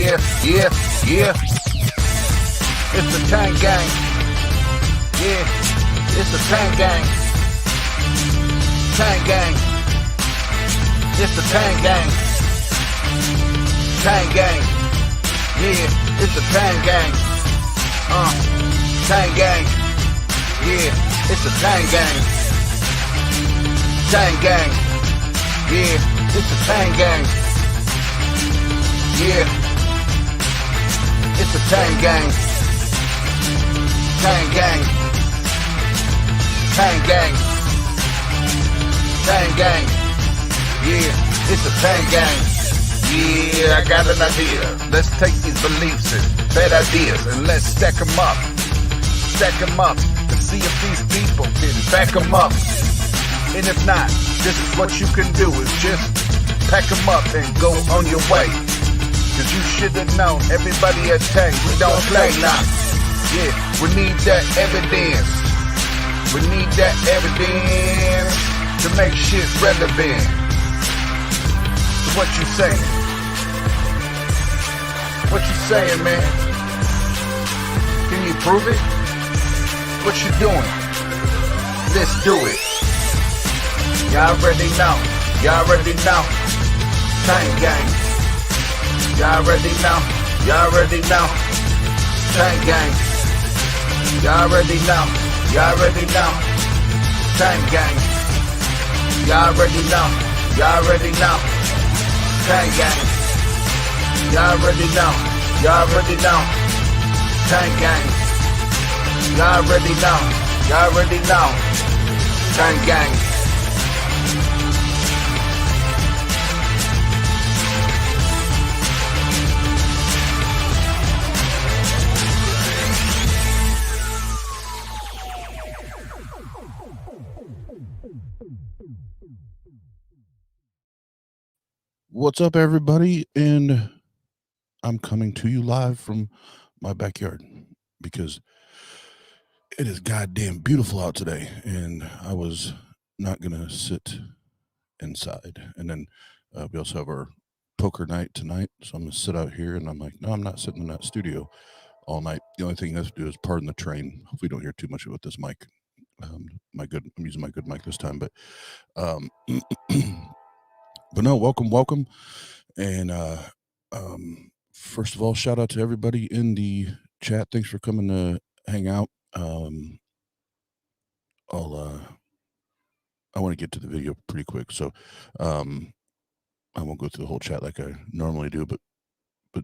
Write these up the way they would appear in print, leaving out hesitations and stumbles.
Yeah. It's the TANG gang. Yeah, it's the TANG gang. TANG gang. It's the TANG gang. TANG gang. Yeah, it's the TANG gang. TANG gang. Yeah, it's the TANG gang. TANG gang. Yeah, it's the TANG gang. Yeah, it's the TANG gang. TANG gang. TANG gang. TANG gang. Yeah, it's the TANG gang. Yeah, I got an idea. Let's take these beliefs and bad ideas and let's stack them up. Stack them up and see if these people can back them up. And if not, this is what you can do, is just pack them up and go on your way. Cause you should have known, everybody at TANG, we don't play now. Yeah, we need that evidence. We need that evidence to make shit relevant. So what you saying? What you saying, man? Can you prove it? What you doing? Let's do it. Y'all already know. Y'all already know. TANG gang. Y'all already know. Y'all already know. TANG gang. Y'all already know. Y'all already know. TANG gang. Y'all already know. Y'all already know. TANG gang. Y'all already know. Y'all already know. TANG gang. Y'all already know. Y'all already know. TANG gang. What's up, everybody? And I'm coming to you live from my backyard because it is goddamn beautiful out today, and I was not gonna sit inside. And then we also have our poker night tonight, so I'm gonna sit out here. And I'm like, no, I'm not sitting in that studio all night. The only thing you have to do is pardon the train. Hopefully, you don't hear too much with this mic. I'm using my good mic this time, but but no, welcome. And first of all, shout out to everybody in the chat. Thanks for coming to hang out. I want to get to the video pretty quick, so I won't go through the whole chat like I normally do, but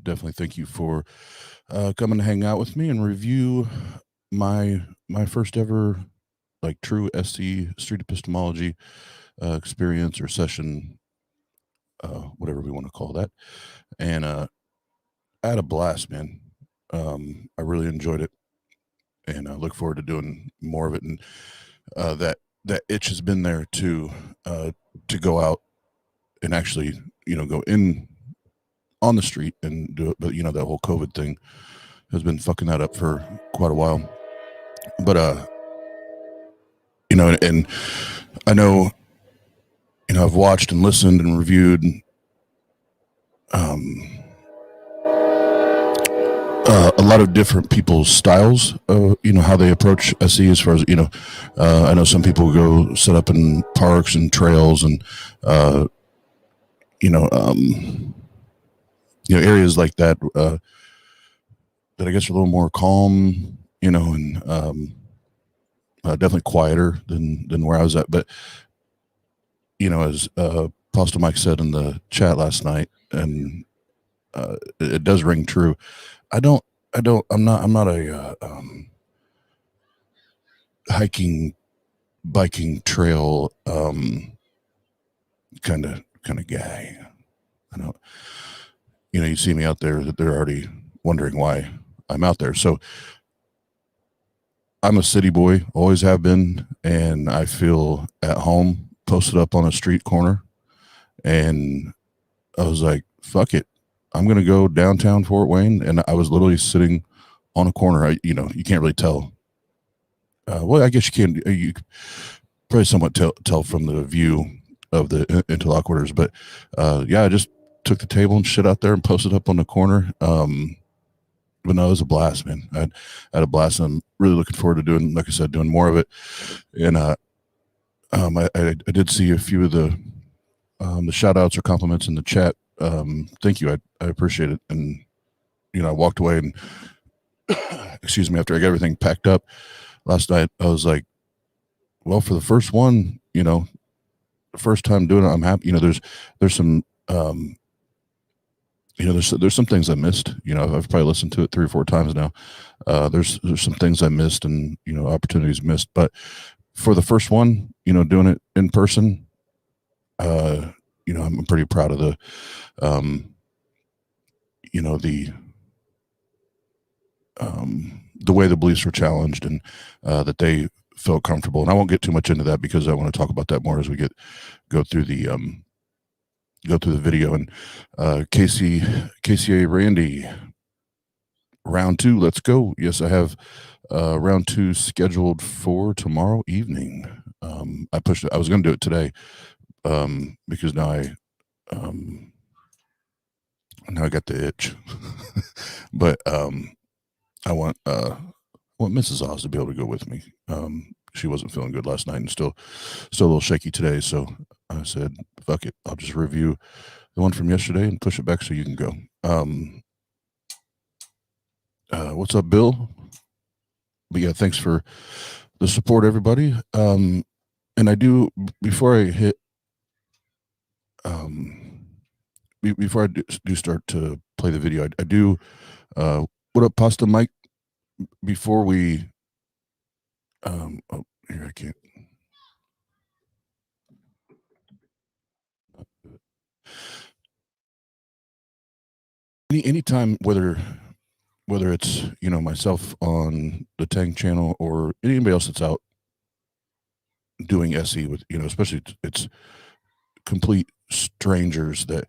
definitely thank you for coming to hang out with me and review my first ever like true SC street epistemology experience or session, whatever we want to call that. And I had a blast, man. I really enjoyed it, and I look forward to doing more of it. And that itch has been there to go out and actually, go in on the street and do it. But that whole COVID thing has been fucking that up for quite a while. But and I know, I've watched and listened and reviewed a lot of different people's styles, how they approach SE, as far as, I know some people go set up in parks and trails and, areas like that, that I guess are a little more calm, and definitely quieter than where I was at. But, as Apostle Mike said in the chat last night, and it does ring true. I'm not a hiking, biking, trail kind of guy. I don't, you see me out there, that they're already wondering why I'm out there. So I'm a city boy, always have been, and I feel at home posted up on a street corner. And I was like, fuck it, I'm going to go downtown Fort Wayne. And I was literally sitting on a corner. You can't really tell. Well, I guess you can. You probably somewhat tell from the view of the interlocutors. But I just took the table and shit out there and posted up on the corner. But no, it was a blast, man. I had a blast. I'm really looking forward to doing, like I said, doing more of it. And I did see a few of the shout outs or compliments in the chat. Thank you. I appreciate it. And, you know, I walked away and, excuse me, after I got everything packed up last night, I was like, well, for the first one, you know, the first time doing it, I'm happy. You know, there's some, you know, there's some things I missed. You know, I've probably listened to it 3 or 4 times now. There's some things I missed and, you know, opportunities missed. But for the first one, you know, doing it in person, you know, I'm pretty proud of the, you know, the way the beliefs were challenged and that they felt comfortable. And I won't get too much into that because I want to talk about that more as we go through the video. And KCA Randy, round 2, let's go. Yes, I have round 2 scheduled for tomorrow evening. I pushed it. I was going to do it today because now I got the itch. But I want Mrs. Oz to be able to go with me. She wasn't feeling good last night and still a little shaky today. So I said, fuck it. I'll just review the one from yesterday and push it back so you can go. What's up, Bill? But yeah, thanks for the support, everybody. And I do, before I hit, before I do start to play the video, I do, what up, Pasta Mike? Before we, oh, here, I can't. Anytime, whether it's, you know, myself on the TANG channel or anybody else that's out doing SE with, you know, especially it's complete strangers that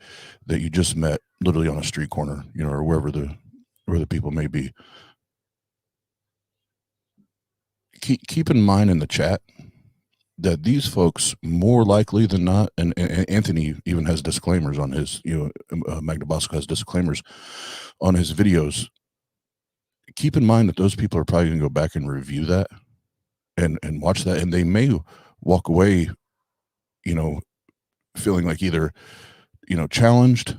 you just met literally on a street corner, you know, or where the people may be. Keep in mind in the chat that these folks, more likely than not, and Anthony even has disclaimers on his, you know, Magnabosco has disclaimers on his videos. Keep in mind that those people are probably going to go back and review that and watch that, and they may walk away, you know, feeling like either, you know, challenged,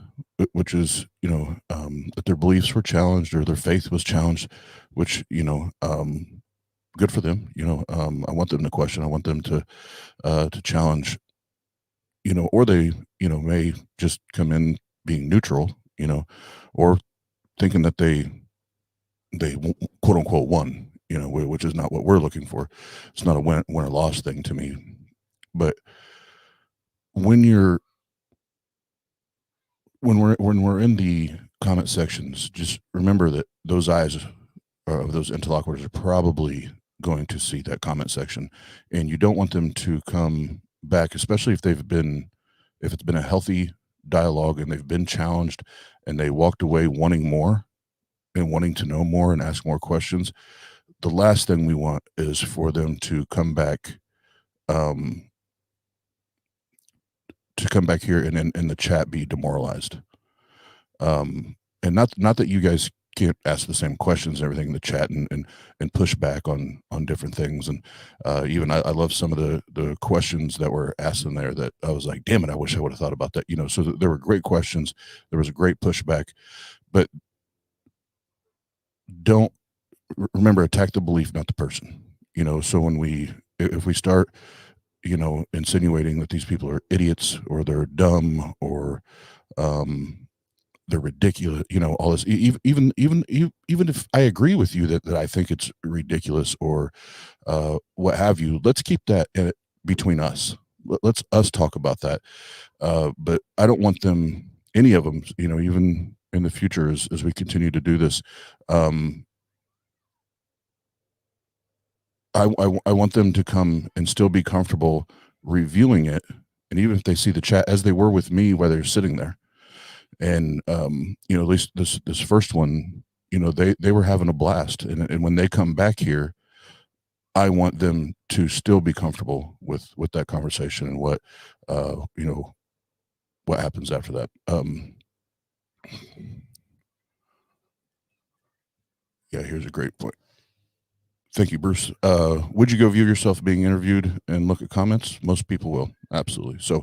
which is, you know, that their beliefs were challenged or their faith was challenged, which, you know, good for them. You know, I want them to question. I want them to challenge, you know, or they, you know, may just come in being neutral, you know, or thinking that they quote unquote won, you know, which is not what we're looking for. It's not a win or loss thing to me. But when we're in the comment sections, just remember that those eyes of those interlocutors are probably going to see that comment section, and you don't want them to come back, especially if it's been a healthy dialogue and they've been challenged and they walked away wanting more and wanting to know more and ask more questions. The last thing we want is for them to come back here and in the chat be demoralized. And not that you guys can't ask the same questions and everything in the chat and push back on different things. And even I love some of the questions that were asked in there that I was like, damn it, I wish I would have thought about that. You know, so there were great questions. There was a great pushback, but don't remember, attack the belief, not the person. You know, so if we start, you know, insinuating that these people are idiots or they're dumb or they're ridiculous, you know, all this, even if I agree with you that I think it's ridiculous or what have you, let's keep that between us. Let's talk about that. But I don't want them, any of them, you know, even in the future as we continue to do this, I want them to come and still be comfortable reviewing it. And even if they see the chat as they were with me while they're sitting there, and you know, at least this first one, you know, they were having a blast, and when they come back here, I want them to still be comfortable with that conversation and what you know, what happens after that. here's a great point. Thank you, Bruce. Would you go view yourself being interviewed and look at comments? Most people will. Absolutely. So,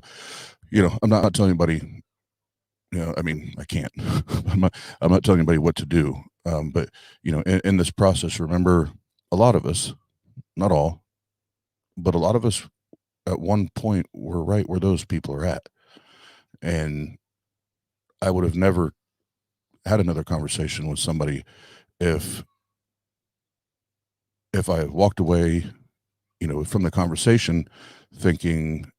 I'm not telling anybody, I mean, I can't. I'm not telling anybody what to do. But, in this process, remember, a lot of us, not all, but a lot of us at one point were right where those people are at. And I would have never had another conversation with somebody if I walked away, from the conversation thinking,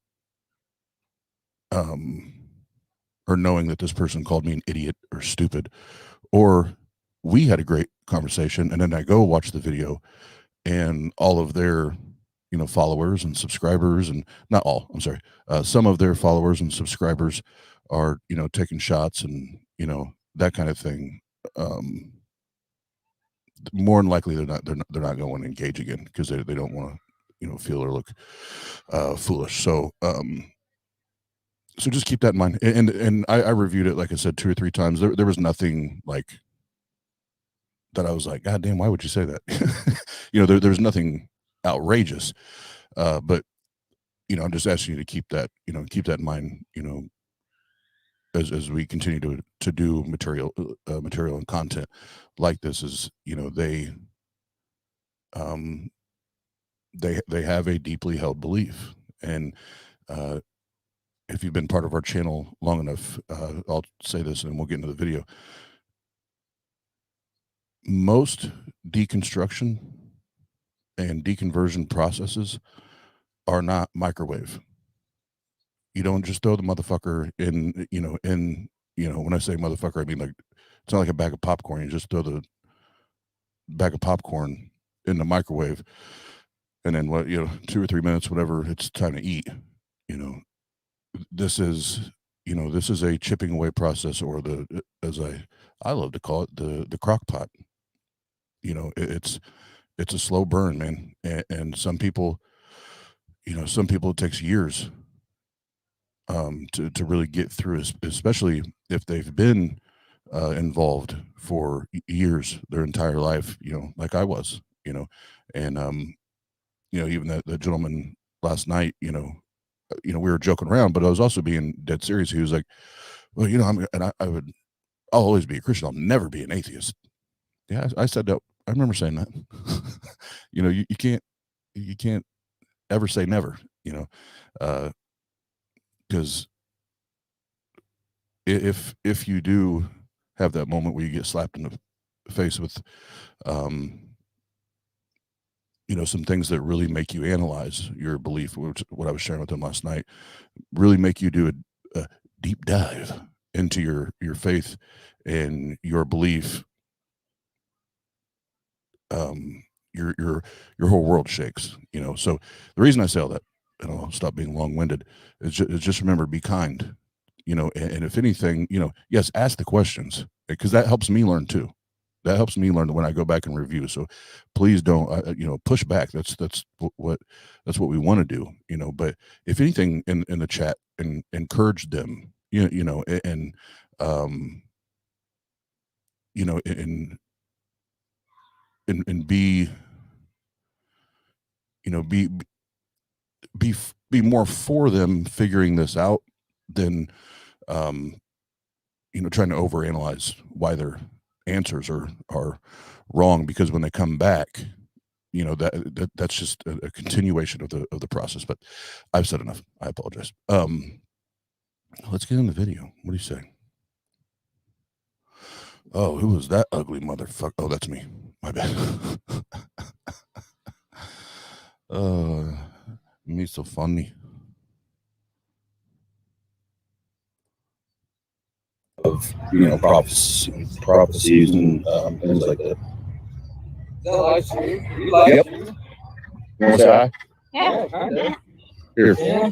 or knowing that this person called me an idiot or stupid, or we had a great conversation, and then I go watch the video and all of their, followers and subscribers, and not all, I'm sorry, some of their followers and subscribers are, taking shots and, that kind of thing. More than likely they're not going to engage again because they don't want to, feel or look foolish. So so just keep that in mind. And I reviewed it, like I said, 2 or 3 times. There was nothing like that I was like, God damn, why would you say that? There's nothing outrageous. But I'm just asking you to keep that in mind, as we continue to do material and content like this. Is they have a deeply held belief, and if you've been part of our channel long enough, I'll say this and we'll get into the video. Most deconstruction and deconversion processes are not microwave. You don't just throw the motherfucker in, when I say motherfucker, I mean, like, it's not like a bag of popcorn. You just throw the bag of popcorn in the microwave, and then 2 or 3 minutes, whatever, it's time to eat. This is a chipping away process, or as I love to call it, the crock pot. It's a slow burn, man. And some people, it takes years to really get through, especially if they've been involved for years, their entire life, like I was, and even the gentleman last night, we were joking around, but I was also being dead serious. He was like, well, I'll always be a Christian. I'll never be an atheist. Yeah, I said that. I remember saying that. You can't ever say never, because if you do have that moment where you get slapped in the face with, some things that really make you analyze your belief, which what I was sharing with them last night, really make you do a deep dive into your faith and your belief. Your whole world shakes, So the reason I say all that, and I'll stop being long-winded, is just remember, be kind, and if anything, yes, ask the questions, because that helps me learn too. That helps me learn when I go back and review. So please don't, push back. That's what we want to do, but if anything in the chat, and encourage them, and be, be more for them figuring this out than, trying to overanalyze why their answers are wrong, because when they come back, that's just a continuation of the process. But I've said enough. I apologize. Let's get in the video. What do you say? Oh, who was that ugly motherfucker? Oh, that's me. My bad. Me so funny. Of prophecies and things like that. Yep. You want to say hi? Yeah, kind of. Here. Here.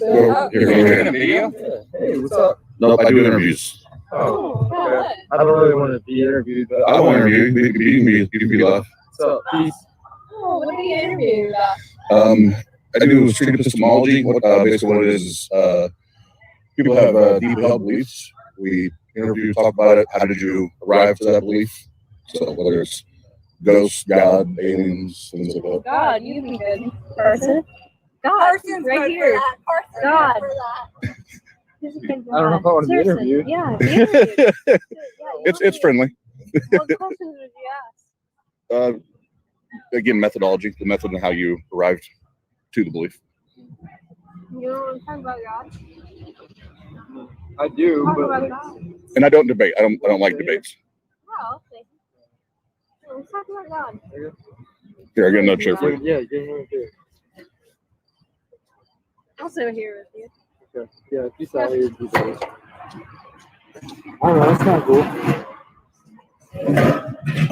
Video? Hey, what's up? Nope, I do interviews. Oh, okay. I don't really want to be interviewed, but I won't interview you. You can be live. So, peace. Oh, what do you interview about? I do street epistemology. Basically what it is people have deep held beliefs. We interview, talk about it. How did you arrive to that belief? So whether it's Ghosts, God, aliens, things like that. God, you'd be good. Person. God, Person's right good here. for that. Person's God. good for that. He's a good I don't know if I want to be Seriously. interviewed. Yeah, be interviewed. Yeah, It's friendly. What questions would you ask? Again, methodology, the method and how you arrived to the belief. You don't want to talk about God? I do, Talk but about God. And I don't debate. I don't like debates. Well, okay. Let's talk about God. Here, I got another chair for you. yeah, give me a chair. I'll sit here with you. Okay. Yeah, if you sat here, it'd be better. I don't know, that's kind of cool.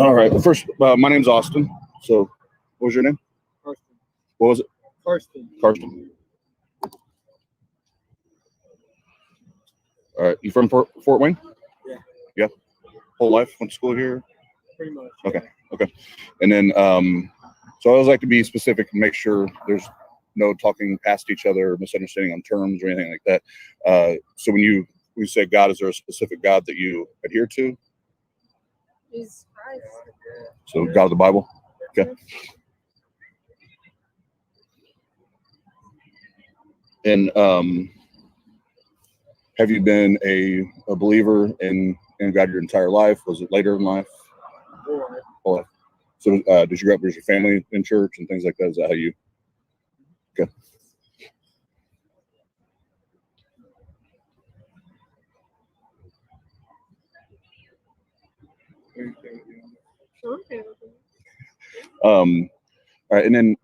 All right. Well, first, my name's Austin. So, what was your name? Karsten. What was it? Karsten. Karsten. All right. You from Fort Wayne? Yeah. Yeah. Whole life? Went to school here? Pretty much. Okay. Okay. And then, so I always like to be specific and make sure there's no talking past each other, or misunderstanding on terms or anything like that. So when we say God, is there a specific God that you adhere to? Jesus Christ. So God of the Bible? Okay. And have you been a believer in God your entire life? Was it later in life? Whole life. So did you grow up, was your family in church and things like that? Is that how you? Okay. Okay. All right. And then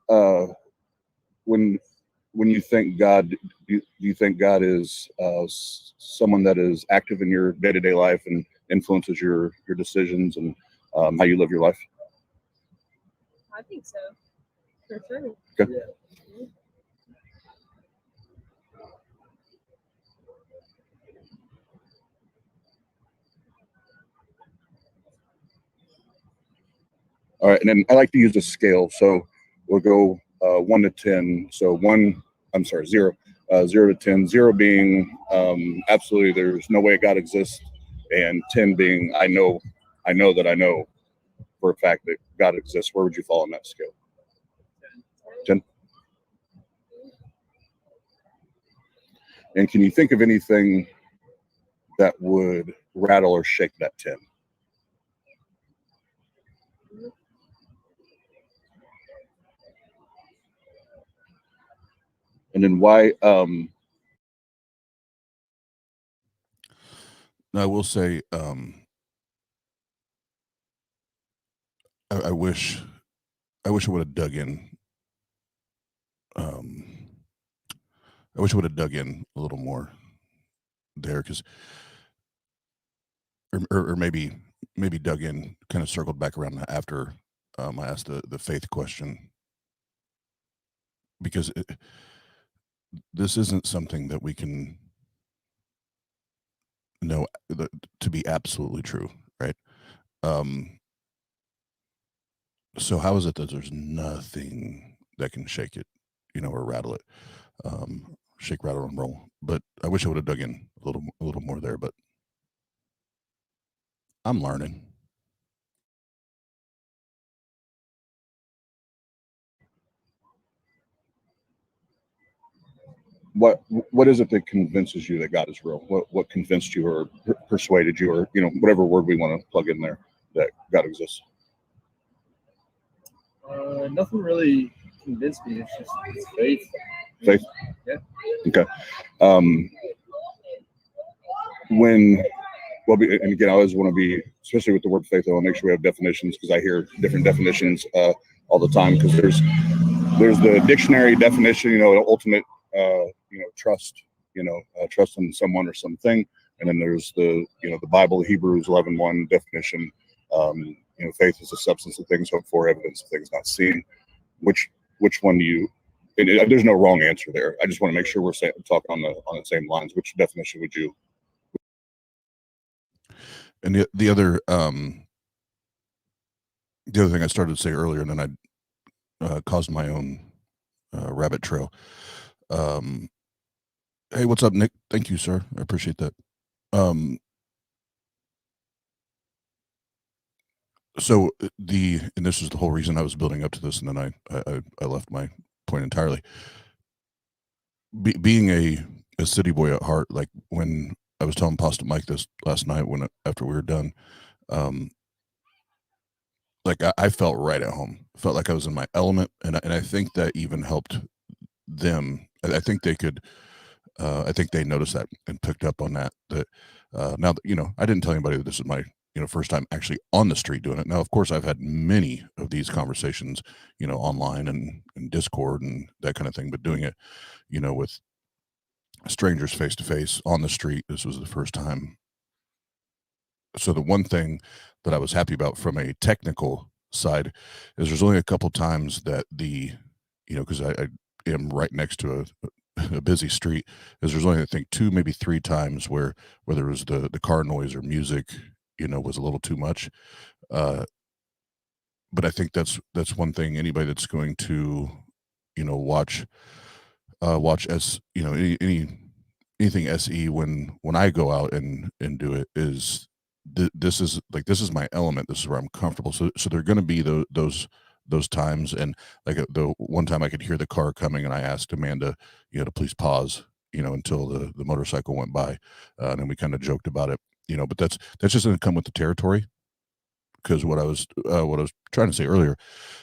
when you think God, do you think God is someone that is active in your day-to-day life and influences your decisions and how you live your life? I think so. For sure. Okay. All right, and then I like to use a scale. So we'll go 1 to 10. So 0. 0 to 10. 0 being absolutely there's no way God exists, and 10 being I know that I know for a fact that God exists. Where would you fall on that scale? 10. And can you think of anything that would rattle or shake that 10? And then why? I will say, I wish I would have dug in. I wish I would have dug in a little more there, because, or maybe dug in, kind of circled back around after I asked the faith question, because this isn't something that we can know to be absolutely true, right? So how is it that there's nothing that can shake it, or rattle it, shake, rattle, and roll? But I wish I would have dug in a little more there, but I'm learning. What is it that convinces you that God is real? What convinced you or persuaded you, or whatever word we want to plug in there, that God exists? Nothing really convinced me. It's faith. Faith? Yeah. Okay. And again, I always want to be, especially with the word faith, I want to make sure we have definitions, because I hear different definitions all the time. Because there's the dictionary definition, ultimate, trust, trust in someone or something, and then there's the Bible, Hebrews 11:1 definition. Faith is the substance of things hoped for, evidence of things not seen. Which one do you? There's no wrong answer there. I just want to make sure we're talking on the same lines. Which definition would you? And the other thing I started to say earlier, and then I caused my own rabbit trail. Hey, what's up, Nick? Thank you, sir. I appreciate that. So and this is the whole reason I was building up to this, and then I left my point entirely. Being a city boy at heart, like when I was telling Pasta Mike this last night after we were done, like I felt right at home, felt like I was in my element, and I think that even helped them. I think they could. I think they noticed that and picked up on that. Now that I didn't tell anybody that this is my first time actually on the street doing it. Now, of course, I've had many of these conversations, online and Discord and that kind of thing. But doing it, with strangers face to face on the street, this was the first time. So the one thing that I was happy about from a technical side is there's only a couple times that because I am right next to a busy street, is there's only I think 2 maybe 3 times where there was the car noise or music was a little too much, but I think that's one thing anybody that's going to watch as anything SE when I go out and do it is this is my element, this is where I'm comfortable, so there are going to be those times. And like the one time I could hear the car coming and I asked Amanda to please pause until the motorcycle went by, and then we kind of joked about it, but that's just going to come with the territory, because what I was trying to say earlier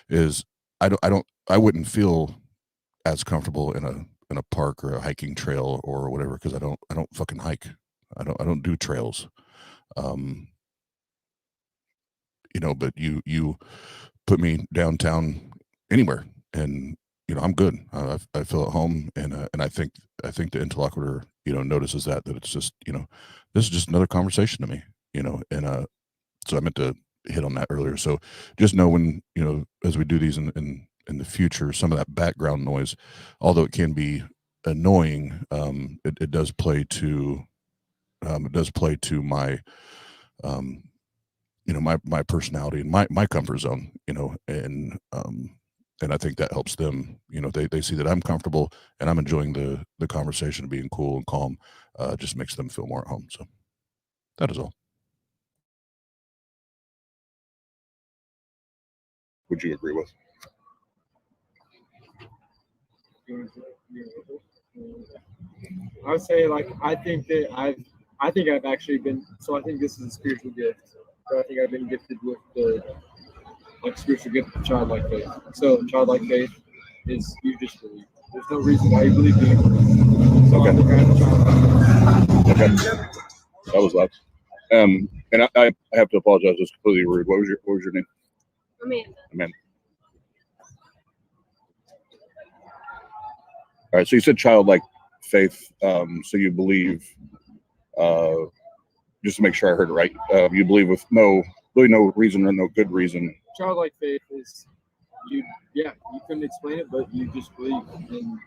is I wouldn't feel as comfortable in a park or a hiking trail or whatever, because I don't fucking hike, I don't do trails, but you put me downtown anywhere and I'm good. I feel at home, and I think the interlocutor notices that it's just this is just another conversation to me, and so I meant to hit on that earlier. So just know when as we do these in the future, some of that background noise, although it can be annoying, it does play to my my personality and my comfort zone, and I think that helps them. They see that I'm comfortable and I'm enjoying the conversation, being cool and calm, just makes them feel more at home. So that is all. Would you agree with? I would say, like, I think I've actually been, so I think this is a spiritual gift. So I think I've been gifted with the spiritual gift of childlike faith. So childlike faith is you just believe. There's no reason why you believe you believe. So Okay. I think I have a childlike faith. Okay. That was loud. And I have to apologize. It's completely rude. What was your name? Amanda. All right. So you said childlike faith. So you believe, just to make sure I heard it right, you believe with no reason or no good reason. Childlike faith is you couldn't explain it, but you just believe. And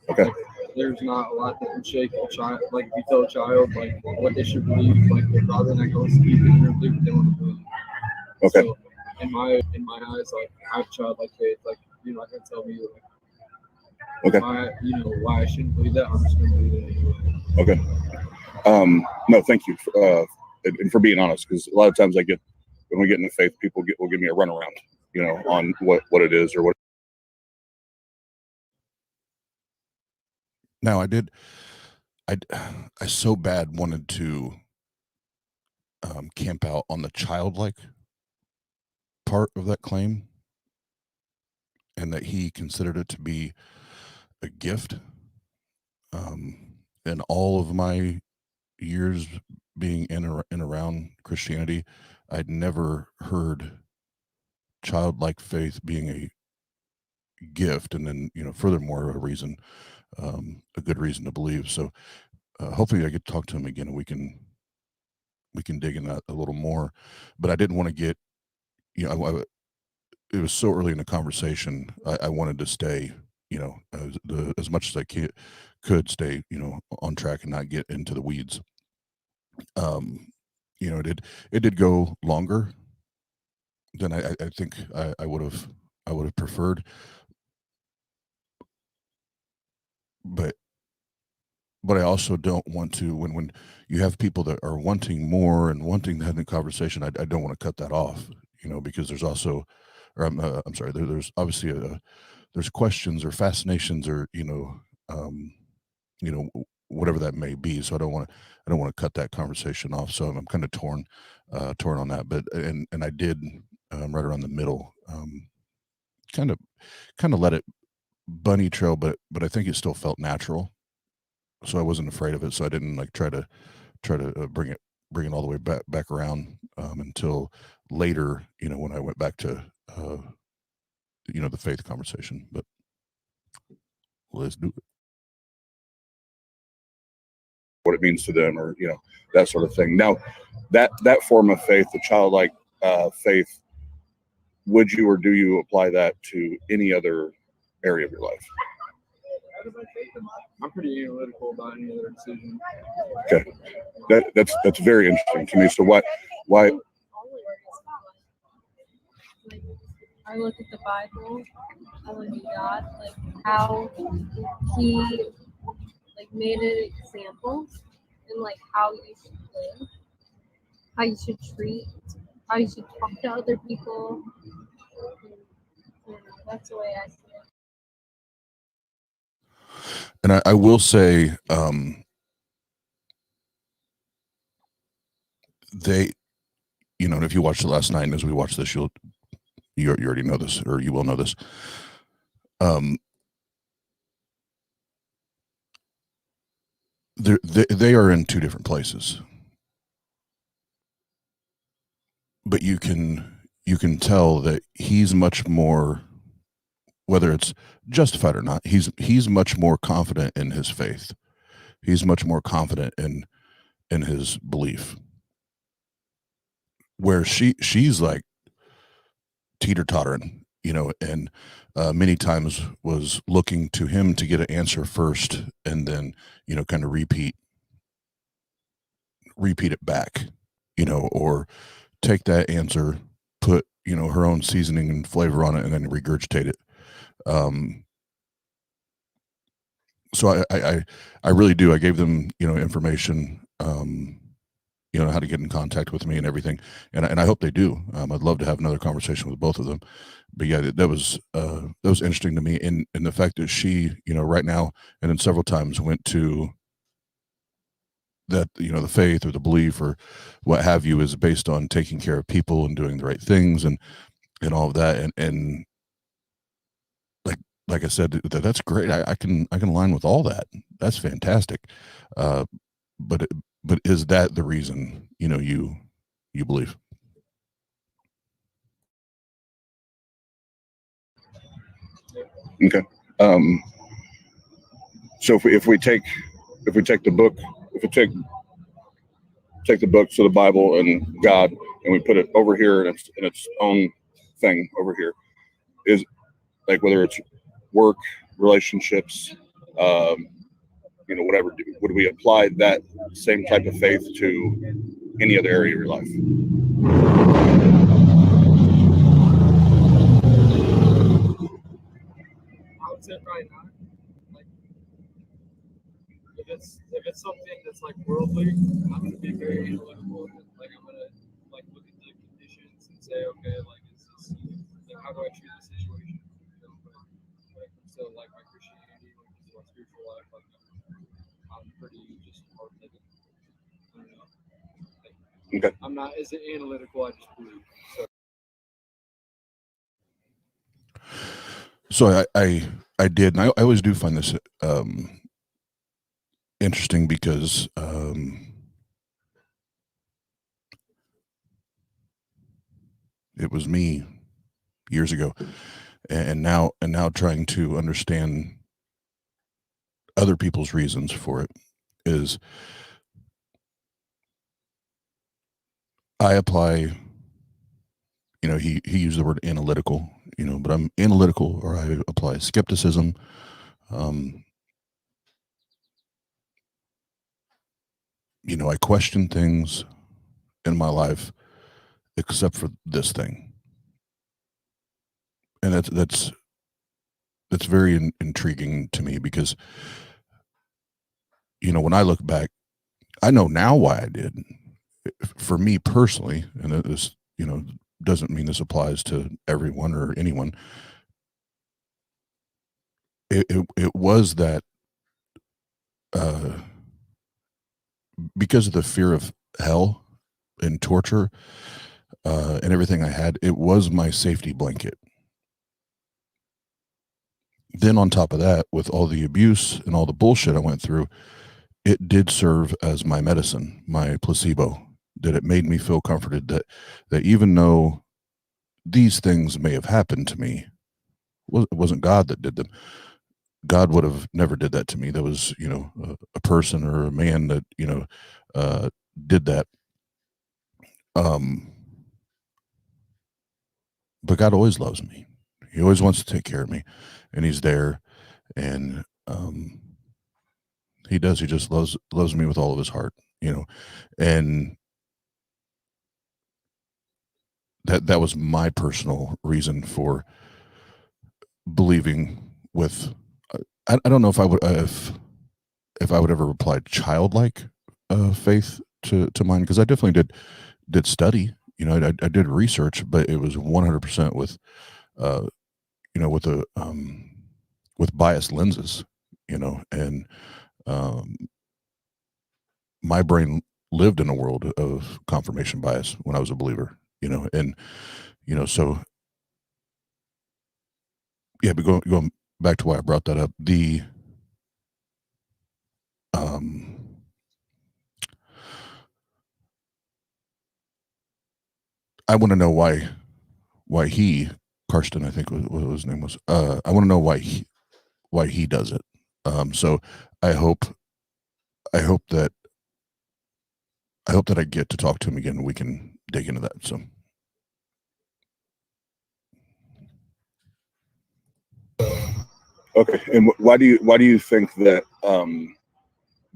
Okay. like, there's not a lot that can shake a child. Like if you tell a child like what they should believe, like they're probably not going to sleep and they're believe what they want to believe. Okay. So in my eyes, like I have childlike faith. Like you're not gonna tell me like why I shouldn't believe that. I'm just gonna believe it anyway. Okay. No, thank you and for being honest, because a lot of times when we get into faith, people will give me a runaround, on what it is or what. Now I so bad wanted to camp out on the childlike part of that claim, and that he considered it to be a gift. In all of my years being in and around Christianity, I'd never heard childlike faith being a gift, and then furthermore a good reason to believe. So hopefully I get to talk to him again and we can dig in that a little more. But I didn't want to get it was so early in the conversation. I wanted to stay as much as I could stay on track and not get into the weeds. It did go longer than I think I would have preferred, but I also don't want to, when you have people that are wanting more and wanting to have a conversation, I don't want to cut that off, because there's also, or I'm sorry, there's obviously there's questions or fascinations or, whatever that may be. So I don't want to cut that conversation off. So I'm kind of torn on that, but, and I did right around the middle, kind of let it bunny trail, but I think it still felt natural. So I wasn't afraid of it. So I didn't like try to bring it all the way back around until later, when I went back to, the faith conversation. But let's do it. What it means to them, or that sort of thing. Now, that form of faith, the childlike faith, would you or do you apply that to any other area of your life? I'm pretty analytical about any other decision. Okay, that's very interesting to me. So why? Like, I look at the Bible, I look at God, like how He like made an example, and like how you should live, how you should treat, how you should talk to other people. And that's the way I see it. And I will say, they, and if you watched it last night, and as we watch this, you already know this, or you will know this. They are in two different places, but you can tell that he's much more, whether it's justified or not, he's much more confident in his faith. He's much more confident in his belief. Where she's like teeter-tottering, and many times was looking to him to get an answer first, and then kind of repeat it back, or take that answer, put her own seasoning and flavor on it, and then regurgitate it. So I really do. I gave them information, how to get in contact with me and everything, and I hope they do. I'd love to have another conversation with both of them. But yeah, that was interesting to me, in the fact that she, right now, and then several times went to that, the faith or the belief or what have you is based on taking care of people and doing the right things and all of that, and like I said, that's great. I can align with all that. That's fantastic. But is that the reason you believe? Okay. So if we take the book, take the books of the Bible and God, and we put it over here in its own thing over here, is like, whether it's work, relationships, whatever, would we apply that same type of faith to any other area of your life? I would say probably not. Like, if it's something that's like worldly, I'm gonna be very analytical. Like, I'm gonna like look at the conditions and say, okay, like, is this, like, how do I treat the situation? But when it comes to like my Christianity, when it comes to my spiritual life, like, I'm pretty just hard-headed. I don't know. Like, Okay. I'm not as analytical. I just believe. So I did, and I always do find this interesting, because it was me years ago, and now trying to understand other people's reasons for it is, I apply, he used the word analytical, but I'm analytical, or I apply skepticism. I question things in my life except for this thing. And that's very intriguing to me, because, when I look back, I know now why I did. For me personally, and this, doesn't mean this applies to everyone or anyone. It was that because of the fear of hell and torture and everything I had, it was my safety blanket. Then on top of that, with all the abuse and all the bullshit I went through, it did serve as my medicine, my placebo, that it made me feel comforted that even though these things may have happened to me, it wasn't God that did them. God would have never did that to me. There was, a person or a man that, did that. But God always loves me. He always wants to take care of me, and he's there. And, he does. He just loves me with all of his heart, and that was my personal reason for believing with, I don't know if I would, if I would ever apply childlike faith to mine, because I definitely did study, I did research, but it was 100% with, with biased lenses, and my brain lived in a world of confirmation bias when I was a believer, and, so yeah, but going back to why I brought that up, I want to know why he, Karsten, I think what his name was. I want to know why he does it. So I hope that I get to talk to him again and we can dig into that. So. Okay, and why do you think that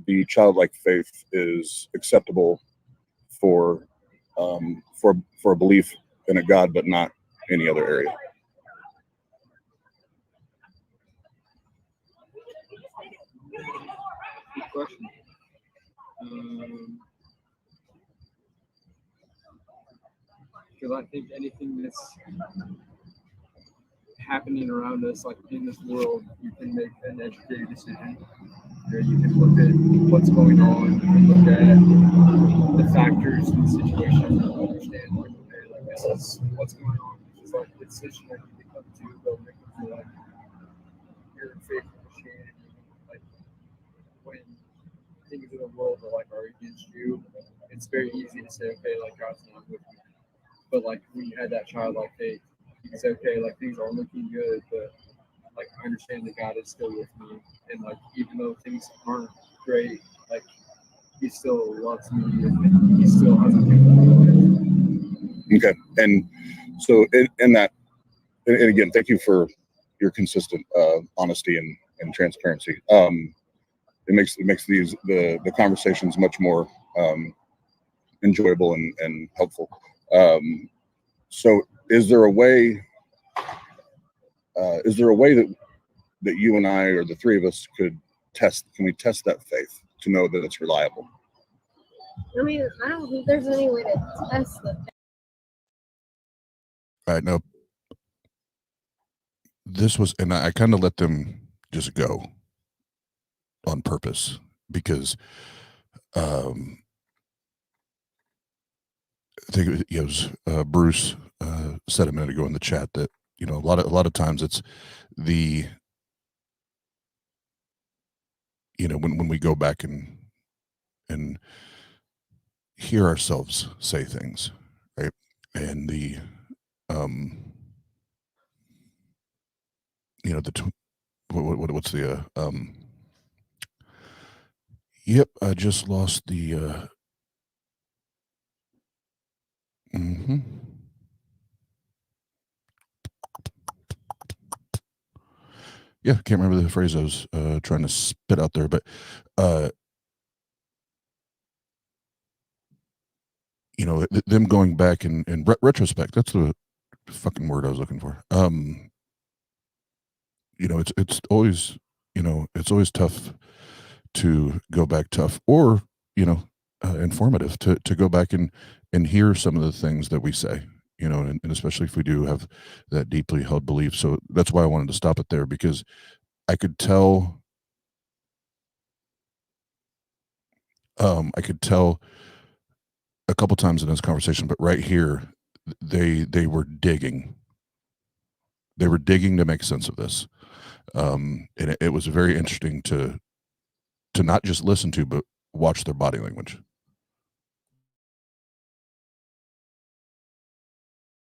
the childlike faith is acceptable for a belief in a God, but not any other area? Good question. Because I think anything that's happening around us, like in this world, you can make an educated decision. You can look at what's going on, you can look at the factors and the situation and understand, like, okay, like this is what's going on. It's just like the decision that you come to, they'll make you feel like you're in faith in Christianity. Like when things in the world are against you, it's very easy to say, okay, like God's not with you. But like when you had that childlike faith, you can say, okay, like things are looking good, but like I understand that God is still with me, and like even though things aren't great, like he still loves me and he still has a kingdom in my life. Okay, and so in that, and again, thank you for your consistent honesty and transparency. It makes the conversations much more enjoyable and helpful. So is there a way that you and I, or the three of us, can we test that faith to know that it's reliable? I mean, I don't think there's any way to test the faith. All right, no. This was, and I kind of let them just go on purpose because I think it was Bruce said a minute ago in the chat that a lot of times it's the when we go back and hear ourselves say things, right, and the what's the yep, I just lost the yeah, can't remember the phrase I was trying to spit out there, but them going back in retrospect, that's the fucking word I was looking for. It's always it's always tough to go back, or informative to go back and hear some of the things that we say, you know, and especially if we do have that deeply held belief. So that's why I wanted to stop it there, because I could tell, a couple times in this conversation, but right here, they were digging. They were digging to make sense of this. And it was very interesting to not just listen to, but watch their body language.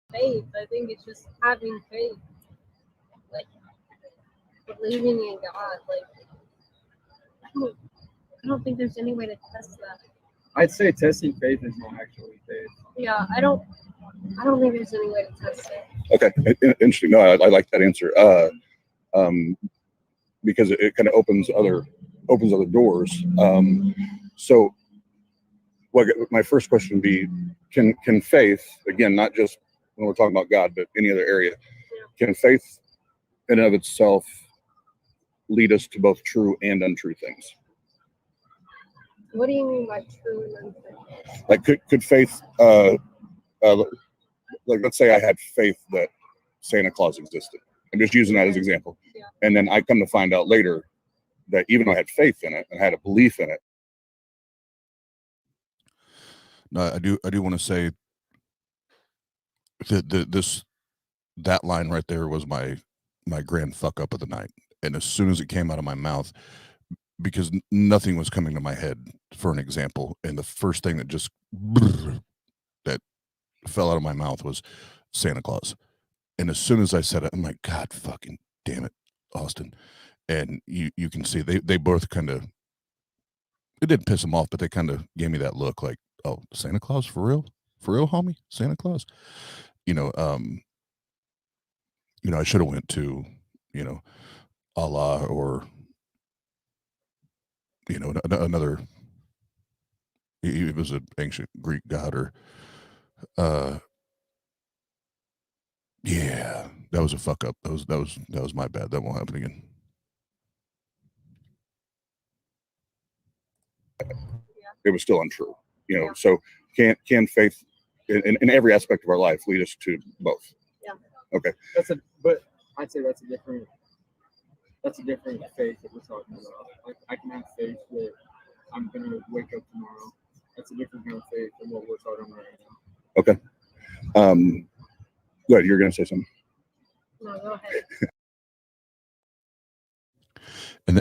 Faith. I think it's just having faith. Like believing in God. Like I don't think there's any way to test that. I'd say testing faith is not actually faith. Yeah, I don't think there's any way to test it. Okay, interesting. No, I like that answer. Because it kind of opens other doors. So, what my first question would be: Can faith, again, not just when we're talking about God, but any other area, can faith in and of itself lead us to both true and untrue things? What do you mean by true and untrue? Like, could faith, like, let's say I had faith that Santa Claus existed. I'm just using that as an example. Yeah. And then I come to find out later that even though I had faith in it and had a belief in it. No, I do want to say that that line right there was my grand fuck up of the night. And as soon as it came out of my mouth, because nothing was coming to my head for an example, and the first thing that just that fell out of my mouth was Santa Claus. And as soon as I said it, I'm like, God fucking damn it, Austin. And you can see they both kind of, it didn't piss them off, but they kind of gave me that look like, oh, Santa Claus, for real, homie, Santa Claus. I should have went to, Allah, or another. It was an ancient Greek god, or yeah, that was a fuck up. That was my bad. That won't happen again. It was still untrue, So can faith in every aspect of our life lead us to both? Yeah. Okay. But I'd say that's a different faith that we're talking about. Like, I can have faith that I'm gonna wake up tomorrow. That's a different kind of faith than what we're talking about right now. Okay. Good. You're gonna say something. No, go ahead.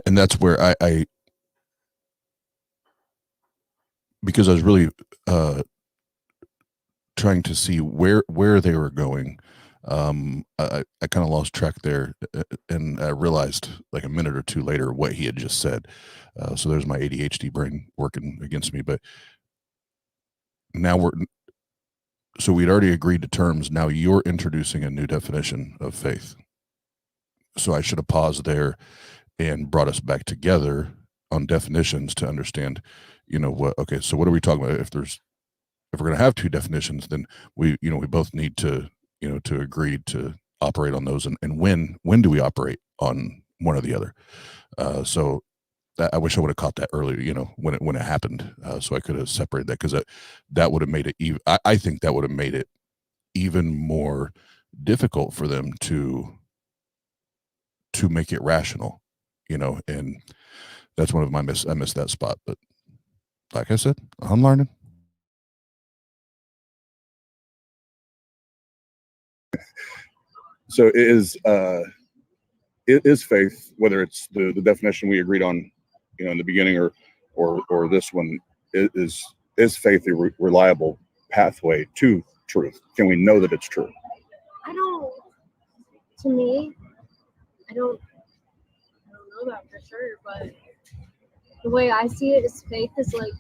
And that's where I because I was really trying to see where they were going. I kind of lost track there, and I realized like a minute or two later what he had just said. So there's my ADHD brain working against me. But now so we'd already agreed to terms. Now you're introducing a new definition of faith. So I should have paused there and brought us back together on definitions to understand, okay, so what are we talking about? If we're going to have two definitions, then we both need to, to agree to operate on those. And when do we operate on one or the other? So I wish I would have caught that earlier, when it happened. So I could have separated that, because that would have made it even, I think that would have made it even more difficult for them to make it rational, and that's one of my I missed that spot. But like I said, I'm learning. So is faith, whether it's the definition we agreed on, in the beginning, or this one, is faith a reliable pathway to truth? Can we know that it's true? To me, I don't know that for sure, but the way I see it is faith is like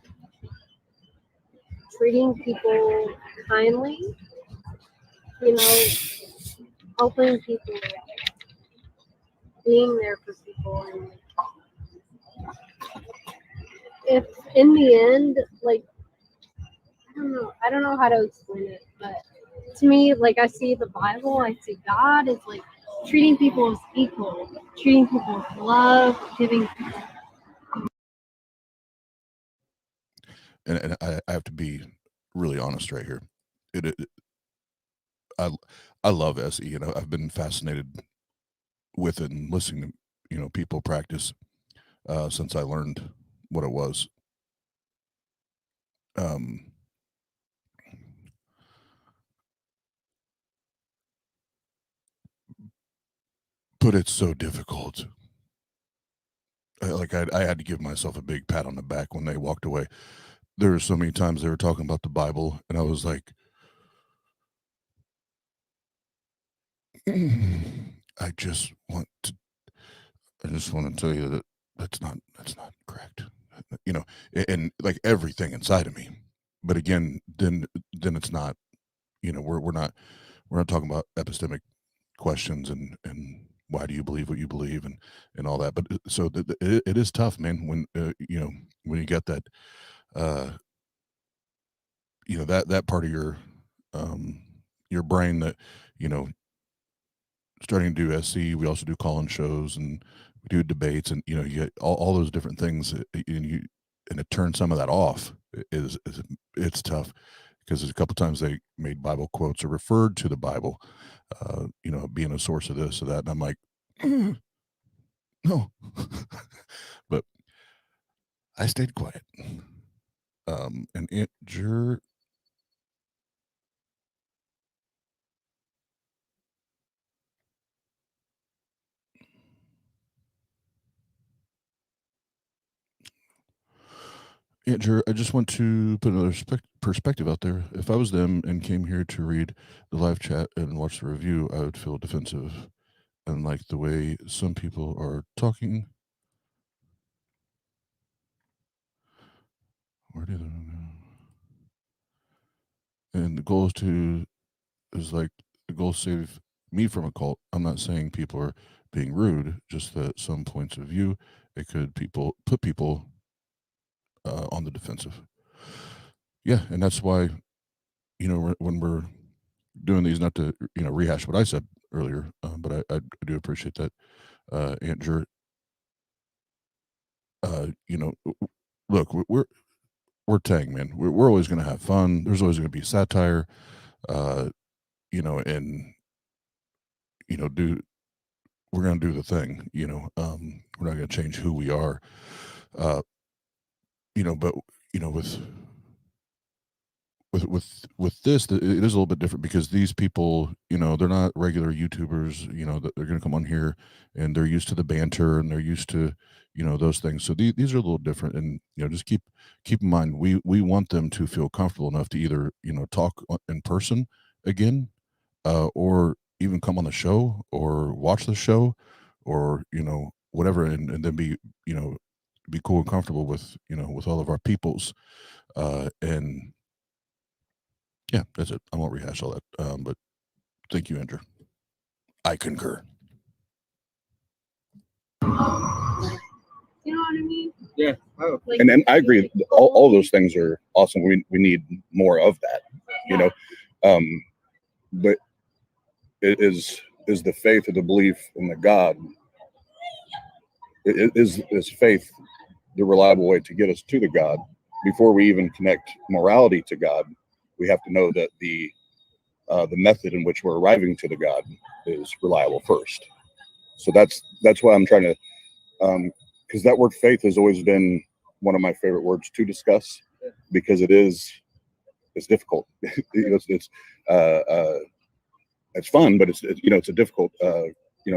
treating people kindly, helping people, being there for people. And if in the end, like, I don't know how to explain it, but to me, like, I see the Bible, I see God is like treating people as equal, treating people with love, giving. And I have to be really honest right here. I love SE, and I've been fascinated with it and listening to people practice since I learned what it was. But it's so difficult. I had to give myself a big pat on the back when they walked away. There were so many times they were talking about the Bible, and I was like, I just want to tell you that that's not correct, and like everything inside of me. But again, then it's not, we're not talking about epistemic questions and why do you believe what you believe and all that. But so it is tough, man, when when you get that that part of your brain that starting to do SC. We also do call-in shows and we do debates, and you get all those different things, and to turn some of that off it's tough, because there's a couple times they made Bible quotes or referred to the Bible, being a source of this or that, and I'm like, no. But I stayed quiet. And Andrew, I just want to put another perspective out there. If I was them and came here to read the live chat and watch the review, I would feel defensive and like the way some people are talking. Where did I go? And the goal is like the goal is save me from a cult. I'm not saying people are being rude, just that some points of view it could put people on the defensive. Yeah, and that's why when we're doing these, not to rehash what I said earlier, but I do appreciate that, Andrew. Look, we're Tang, man. We're always going to have fun. There's always going to be satire, and we're going to do the thing. We're not going to change who we are. But with this, it is a little bit different, because these people, they're not regular YouTubers, that they're going to come on here and they're used to the banter and they're used to, those things. So these are a little different, and, just keep in mind, we want them to feel comfortable enough to either, talk in person again, or even come on the show or watch the show, or, whatever. And then be cool and comfortable with, with all of our peoples. And yeah, that's it. I won't rehash all that. But thank you, Andrew. I concur. You know what I mean? Yeah. And I agree. All those things are awesome. We need more of that, but it is the faith or the belief in the God. Is faith the reliable way to get us to the God? Before we even connect morality to God, we have to know that the method in which we're arriving to the God is reliable first. So that's why I'm trying to, because that word faith has always been one of my favorite words to discuss, because it's difficult. It's fun, but it's a difficult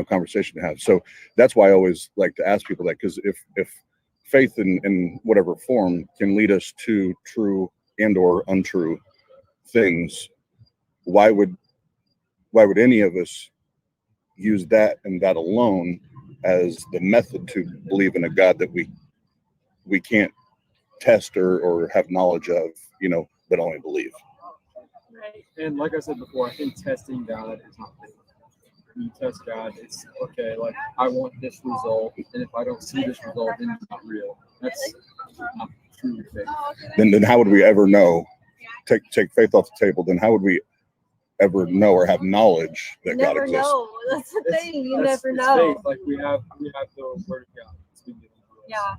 conversation to have. So that's why I always like to ask people that, because if faith in whatever form can lead us to true and or untrue things, why would any of us use that and that alone as the method to believe in a God that we can't test or have knowledge of, but only believe? Right. And like I said before, I think testing God is not faith. When you test God, it's okay, like I want this result, and if I don't see this result, then it's not real. That's not true faith. Then how would we ever know? Take faith off the table. Then how would we ever know or have knowledge that God exists? Never know. That's the thing. You It's never know. faith. Like we have the word of God. It's been given to us.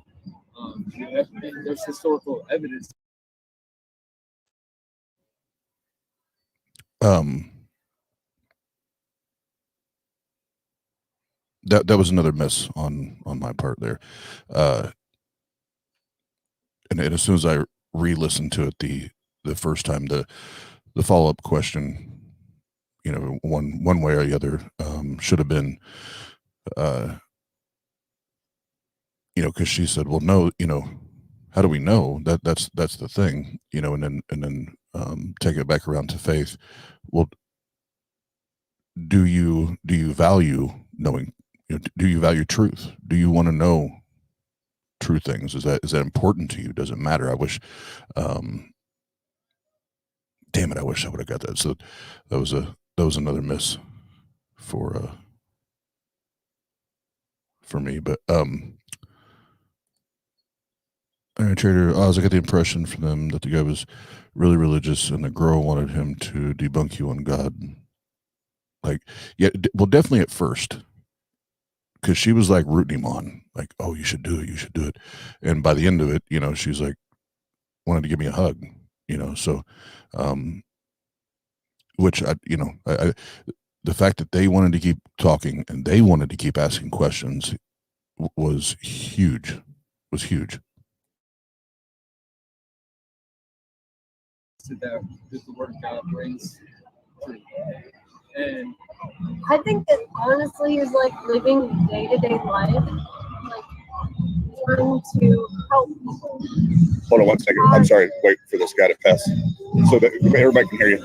Yeah. There's historical evidence. that was another miss on my part there. And as soon as I re-listened to it the first time, the follow-up question, you know, one way or the other, should have been, you know, because she said, well, no, you know, how do we know? That's the thing, you know, and then take it back around to faith. Well, do you value knowing? You know, do you value truth? Do you want to know true things? Is that important to you? Does it matter? I wish, damn it, I wish I would have got that. So that was another miss for me. But Trader Oz, I got the impression from them that the guy was really religious and the girl wanted him to debunk you on God. Like, yeah, well, definitely at first, because she was like rooting him on, like, oh, you should do it. And by the end of it, you know, she's like, wanted to give me a hug, you know, so, which I the fact that they wanted to keep talking and they wanted to keep asking questions was huge. That the word of God brings truth. And I think that honestly is like living day-to-day life, like trying to help people. Hold on 1 second. I'm sorry. Wait for this guy to pass so that everybody can hear you.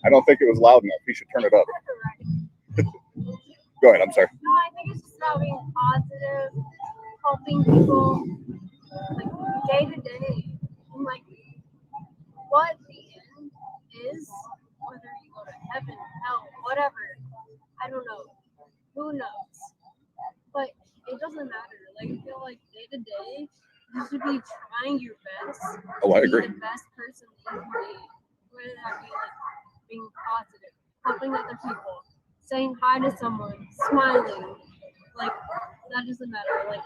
I don't think it was loud enough. You should turn it up. Go ahead. I'm sorry. No, I think it's just about being positive, helping people, like day to day, and like what the end is, whether you go to heaven, hell, whatever. I don't know. Who knows? But it doesn't matter. Like I feel like day to day, you should be trying your best. Oh, I to agree. Be the best person that you can be, whether that be like being positive, helping other people, saying hi to someone, smiling. Like that doesn't matter. Like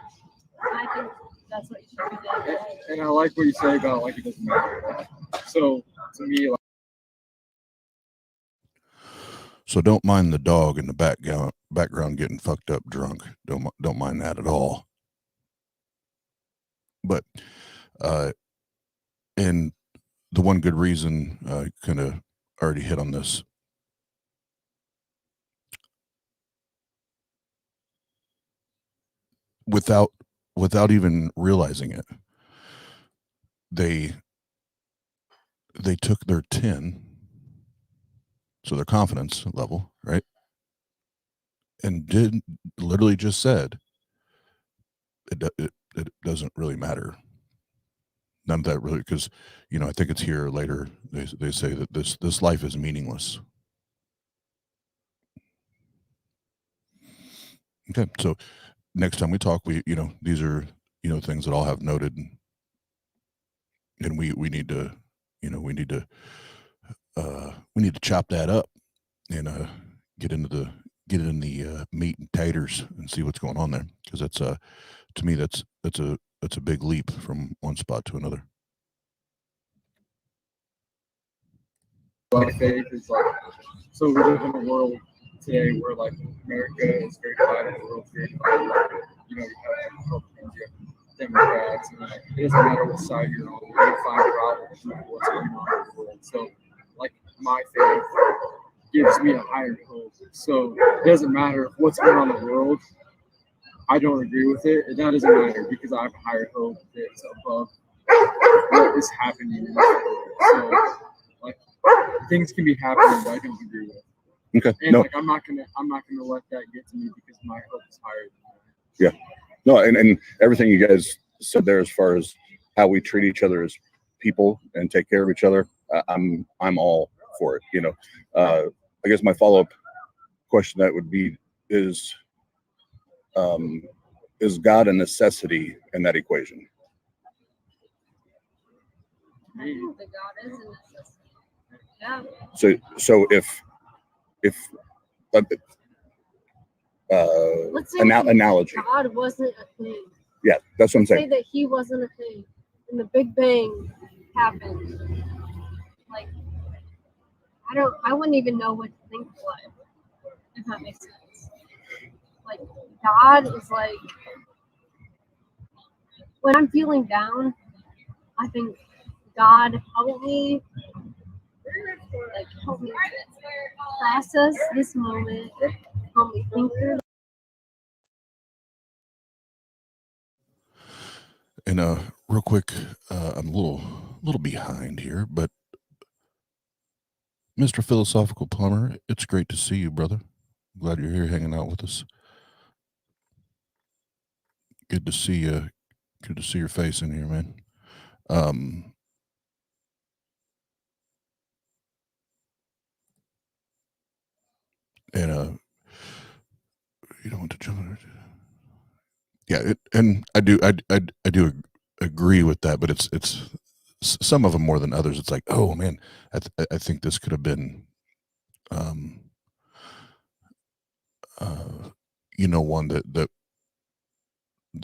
I think that's what you should be doing. and I like what you say about like it doesn't matter. So to me, like, So don't mind the dog in the background getting fucked up drunk. Don't mind that at all. But and the one good reason I kind of already hit on this. Without even realizing it, they took their 10, so their confidence level, right, and literally just said it doesn't really matter. None of that really, because you know, I think it's here later. They say that this life is meaningless. Okay, so next time we talk, these are things that all have noted, and we need to chop that up and get in the meat and taters and see what's going on there, because that's to me that's a big leap from one spot to another. my faith is like, so we live in a world today where like America is very divided, the world's very divided. Like, you know, you have Republicans, you have Democrats, and like, it doesn't matter what side you're on, you're gonna find problems with what's going on in the world. So like my faith gives me a higher hope. So it doesn't matter what's going on in the world. I don't agree with it. That doesn't matter because I have a higher hope that's above what is happening in this world. So like things can be happening that I don't agree with. Okay. And no. like I'm not gonna let that get to me because my hope is higher than that. Yeah. No, and everything you guys said there as far as how we treat each other as people and take care of each other, I'm all for it. You know, I guess my follow-up question that would be is God a necessity in that equation? I think that God is a necessity. Yeah. So if Let's say analogy. God wasn't a thing. Yeah, that's what I'm Say saying. that he wasn't a thing, and the Big Bang happened. Like, I wouldn't even know what to think what, if that makes sense. Like, God is like, when I'm feeling down, I think, God, help me, like, help me process this moment, help me think through. And real quick, I'm a little behind here, but Mr. Philosophical Plumber, it's great to see you, brother. Glad you're here hanging out with us. Good to see you. Good to see your face in here, man. And you don't want to jump in. Yeah, and I do agree with that, but it's some of them more than others. It's like, oh man, I think this could have been, one that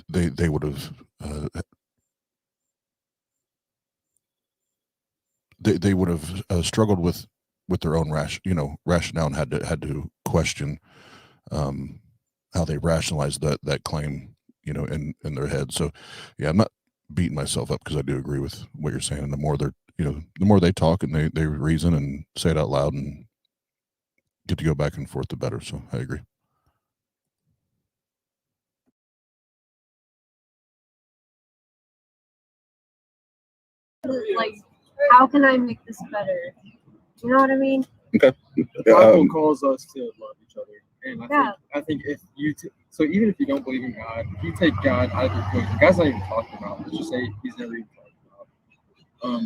they would have they would have struggled with their own rationale and had to question how they rationalized that claim, in their head. So yeah, I'm not beating myself up because I do agree with what you're saying. And the more they're, the more they talk and they reason and say it out loud and get to go back and forth, the better. So I agree. Like, how can I make this better? You know what I mean? Okay. The Bible calls us to love each other, and Yeah. I think if you so even if you don't believe in God, if you take God out of the equation, God's not even talking about. Let's just say He's never even talking about.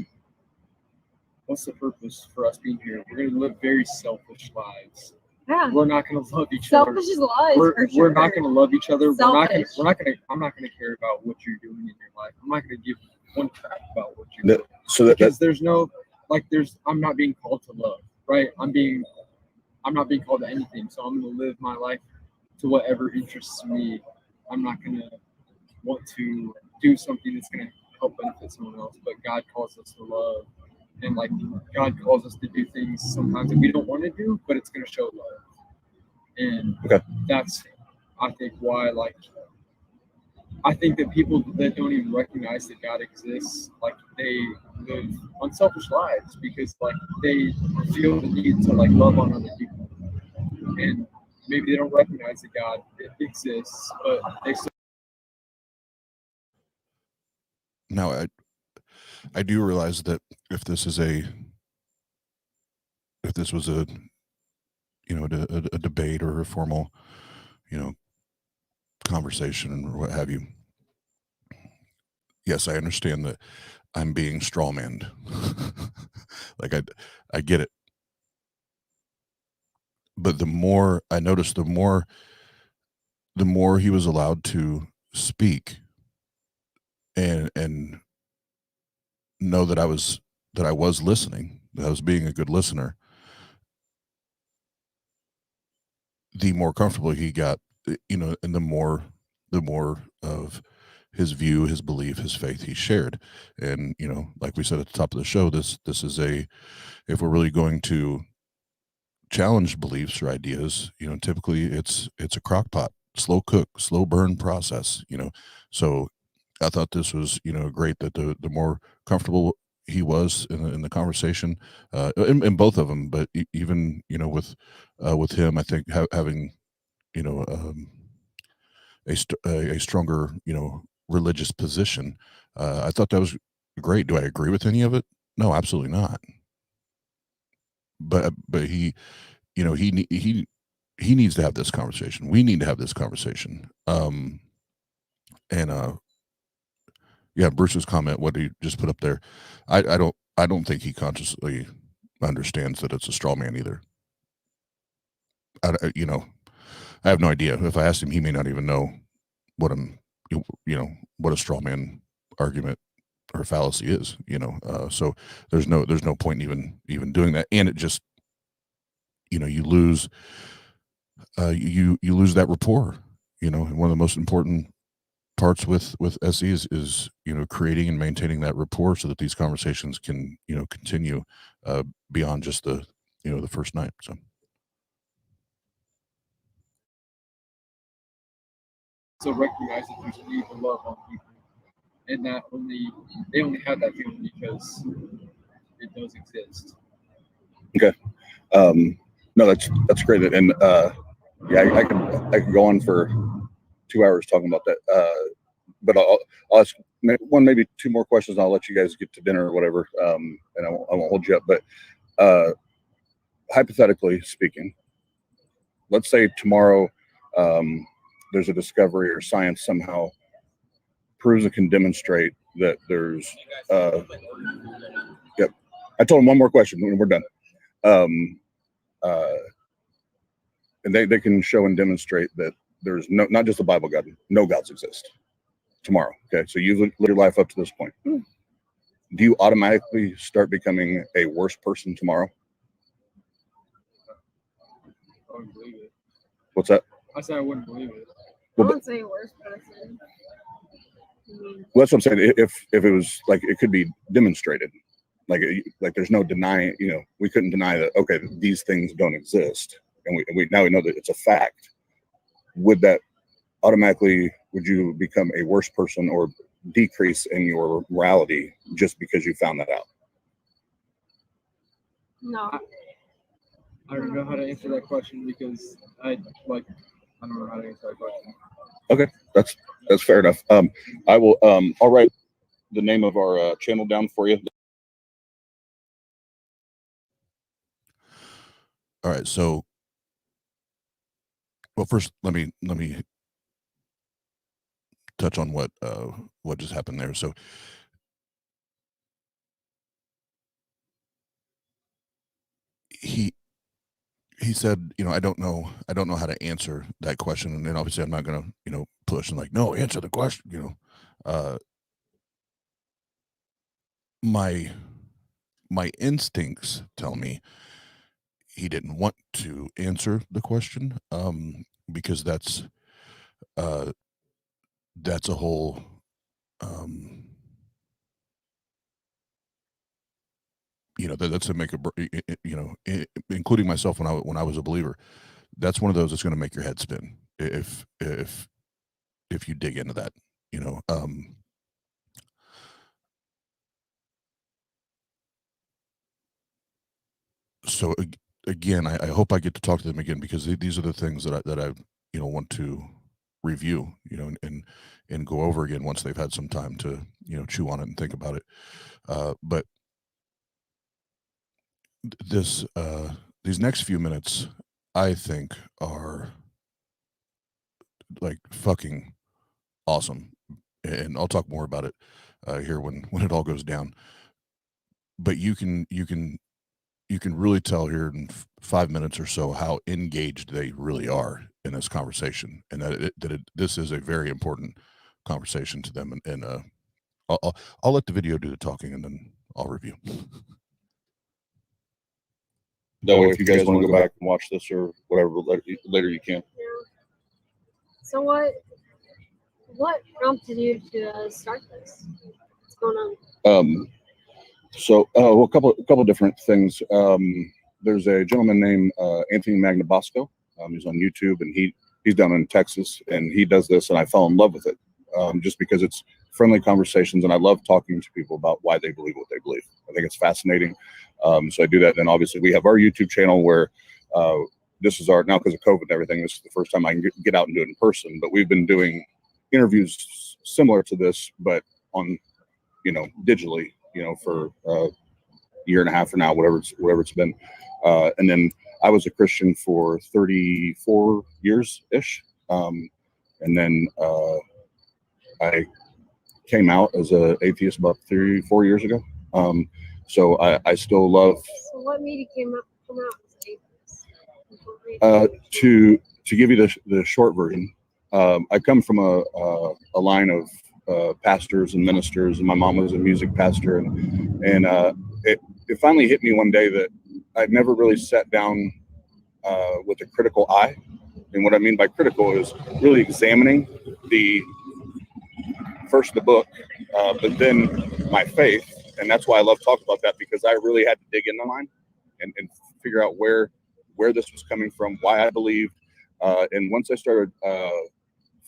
What's the purpose for us being here? We're going to live very selfish lives. Yeah. We're not going to love each Selfish other. is lies. We're not going to love each other. I'm not going to care about what you're doing in your life. I'm not going to give one crap about what you're doing. Because there's no, I'm not being called to love, right? I'm not being called to anything. So I'm going to live my life to whatever interests me. I'm not going to want to do something that's going to help benefit someone else. But God calls us to love. And God calls us to do things sometimes that we don't want to do, but it's going to show love. And that's, I think, why, I think that people that don't even recognize that God exists, they live unselfish lives because, they feel the need to, love on other people. And maybe they don't recognize that God exists, but they still. Now, I do realize that if this was a a debate or a formal, conversation or what have you, yes, I understand that I'm being strawmanned. I get it. But the more I noticed, the more he was allowed to speak and know that I was listening, that I was being a good listener, the more comfortable he got, and the more of his view, his belief, his faith he shared. And, like we said at the top of the show, this is if we're really going to challenge beliefs or ideas, typically it's a crock pot, slow cook, slow burn process, So I thought this was, great that the more comfortable he was in the conversation, in both of them, but even, with him, I think having, a stronger, religious position. I thought that was great. Do I agree with any of it? No, absolutely not. But he, he needs to have this conversation. We need to have this conversation. Yeah, Bruce's comment, what he just put up there, I don't think he consciously understands that it's a straw man either. I have no idea. If I asked him, he may not even know what what a straw man argument or fallacy is, so there's no point in even doing that. And it just, you lose, you lose that rapport, one of the most important parts with SE is creating and maintaining that rapport so that these conversations can, continue, beyond just the the first night. So recognize that there's need to love on people, and that they only have that feeling because it does exist. Okay. No, that's great. And yeah, I could go on for 2 hours talking about that. But I'll ask one, maybe two more questions. And I'll let you guys get to dinner or whatever. And I won't hold you up. But hypothetically speaking, let's say tomorrow there's a discovery or science somehow proves and can demonstrate that there's. Yep. I told him one more question when we're done. And they can show and demonstrate that there's not just the Bible God, no gods exist tomorrow. Okay, so you've lived your life up to this point. Do you automatically start becoming a worse person tomorrow? I wouldn't believe it. What's that? I said I wouldn't believe it. I wouldn't say worse person. Well, that's what I'm saying. If it was like, it could be demonstrated, like there's no denying. We couldn't deny that. Okay, these things don't exist, and we now we know that it's a fact. Would that automatically, would you become a worse person or decrease in your morality just because you found that out? No. I don't know how to answer that question because I don't know how to answer that question. Okay, that's fair enough. I will. I'll write the name of our channel down for you. all right, so well, first let me touch on what just happened there. So he said, I don't know how to answer that question, and then obviously I'm not gonna push and no, answer the question. My instincts tell me he didn't want to answer the question, because that's a whole that's a make a including myself when I was a believer. That's one of those that's going to make your head spin if you dig into that. So again, I hope I get to talk to them again, because these are the things that I want to review, and go over again once they've had some time to chew on it and think about it. But these next few minutes, I think, are like fucking awesome, and I'll talk more about it here when it all goes down. But you can really tell here in 5 minutes or so how engaged they really are in this conversation, and that this is a very important conversation to them. And I'll let the video do the talking, and then I'll review. That way, if you guys want to go back and watch this or whatever later, you can. Yeah. So what prompted you to start this? What's going on? So a couple different things. There's a gentleman named Anthony Magnabosco. He's on YouTube, and he's down in Texas, and he does this, and I fell in love with it, just because it's friendly conversations, and I love talking to people about why they believe what they believe. I think it's fascinating. So I do that. Then obviously we have our YouTube channel where this is now because of COVID and everything, this is the first time I can get out and do it in person. But we've been doing interviews similar to this, but on digitally, for a year and a half or now, whatever it's been. And then I was a Christian for 34 years ish. And then I came out as an atheist about 3-4 years ago. So I still love. So what made you come out as atheist? To give you the short version, I come from a line of pastors and ministers, and my mom was a music pastor, and it finally hit me one day that I'd never really sat down with a critical eye. And what I mean by critical is really examining first the book, but then my faith. And that's why I love talking about that, because I really had to dig into mine and figure out where this was coming from, why I believed. And once I started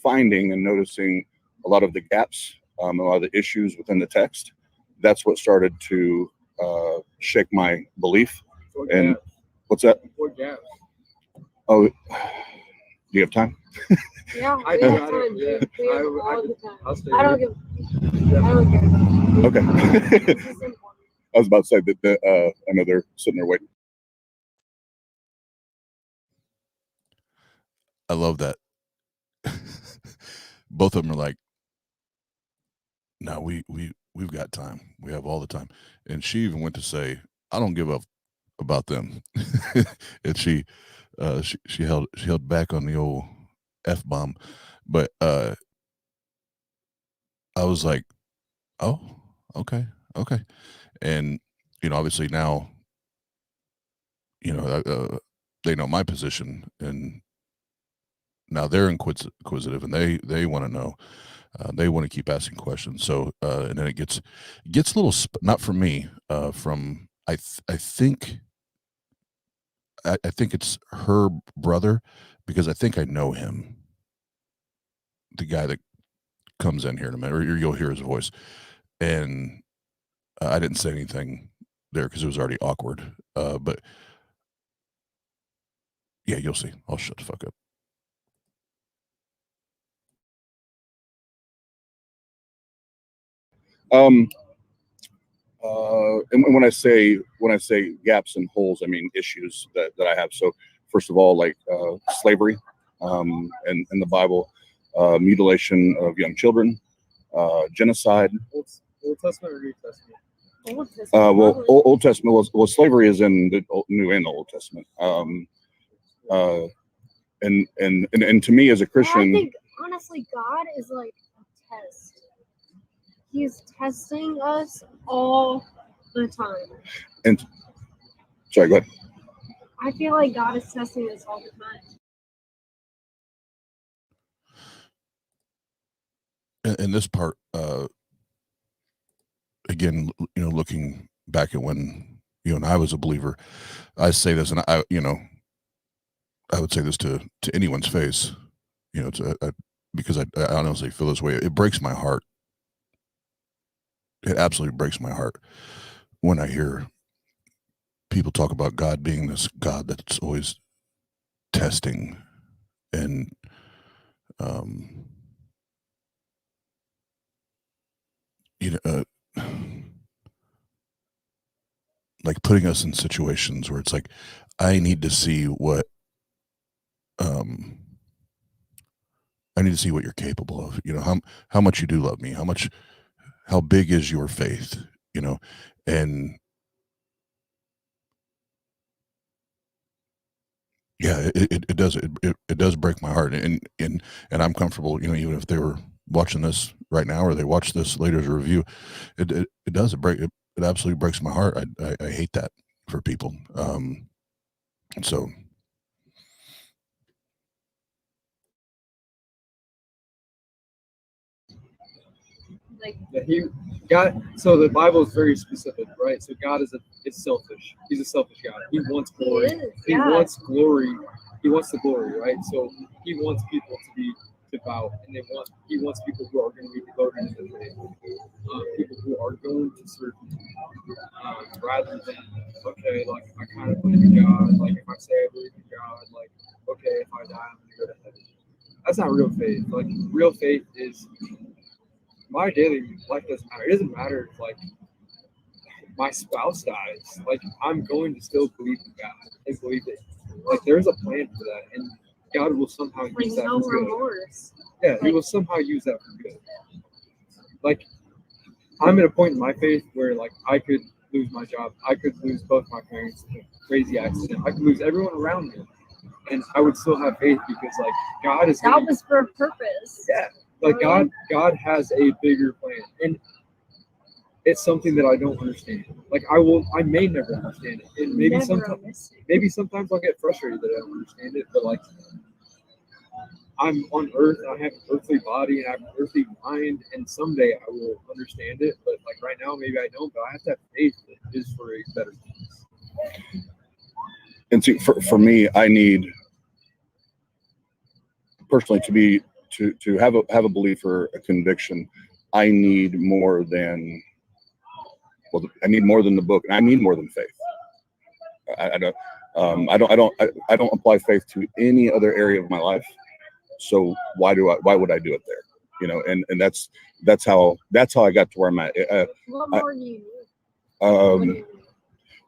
finding and noticing a lot of the gaps, a lot of the issues within the text, that's what started to shake my belief. And what's that? What gaps? Oh, do you have time? Yeah, I we do, have I time, don't- yeah, dude. We have I- all the I'll time. stay I don't here. give. I don't care. Okay. This is important. I was about to say that I know they're sitting there waiting. I love that. Both of them are like, no, we've got time. We have all the time. And she even went to say, I don't give up about them. And she held back on the old F-bomb. But I was like, oh, okay. And, obviously now, they know my position, and now they're inquisitive, and they want to know. They want to keep asking questions. So, and then it gets a little, not from me, from, I think it's her brother, because I think I know him, the guy that comes in here in a minute, or you'll hear his voice. And I didn't say anything there because it was already awkward. But yeah, you'll see. I'll shut the fuck up. And when I say gaps and holes, I mean issues that I have. So first of all, like slavery, in the Bible, mutilation of young children, genocide. Old Testament or New Testament? Old Testament, Well, probably. Old Testament was slavery is in the New and the Old Testament. And to me as a Well, I Christian, think honestly, God is like a test. He's testing us all the time. and sorry, go ahead. I feel like God is testing us all the time. And this part, again, looking back at when and I was a believer, I say this, and I would say this to anyone's face, because I honestly feel this way. It breaks my heart. It absolutely breaks my heart when I hear people talk about God being this God that's always testing and like putting us in situations where it's like, I need to see what you're capable of. How much you do love me. How big is your faith? And yeah, it does. It does break my heart, and I'm comfortable. Even if they were watching this right now, or they watch this later as a review, it does. It absolutely breaks my heart. I hate that for people. So. Like, So the Bible is very specific, right? So God is selfish. He's a selfish God. He wants glory. He wants glory. He wants the glory, right? So he wants people to be devout, and he wants people who are going to be devoted to the faith, people who are going to serve him, rather than, okay, like, I kind of believe in God. Like, if I say I believe in God, like, okay, if I die, I'm going to go to heaven. That's not real faith. Like, real faith is, my daily life doesn't matter. It doesn't matter if, like, my spouse dies. Like, I'm going to still believe in God and believe that, like, there's a plan for that, and God will somehow use that no for good. remorse. Yeah, He will somehow use that for good. Like, I'm at a point in my faith where, like, I could lose my job. I could lose both my parents in a crazy accident. I could lose everyone around me, and I would still have faith because, like, God is. That was for a purpose. Yeah. Like, God has a bigger plan, and it's something that I don't understand. Like, I may never understand it, and maybe sometimes I'll get frustrated that I don't understand it. But, like, I'm on Earth, and I have an earthly body, and I have an earthly mind, and someday I will understand it. But, like, right now, maybe I don't. But I have to have faith that it is for a better place. And see, for me, I need personally to have a belief or a conviction. I need more than I need more than the book, and I need more than faith. I don't apply faith to any other area of my life. So why would I do it there? You know, and that's how I got to where I'm at. What more do you need?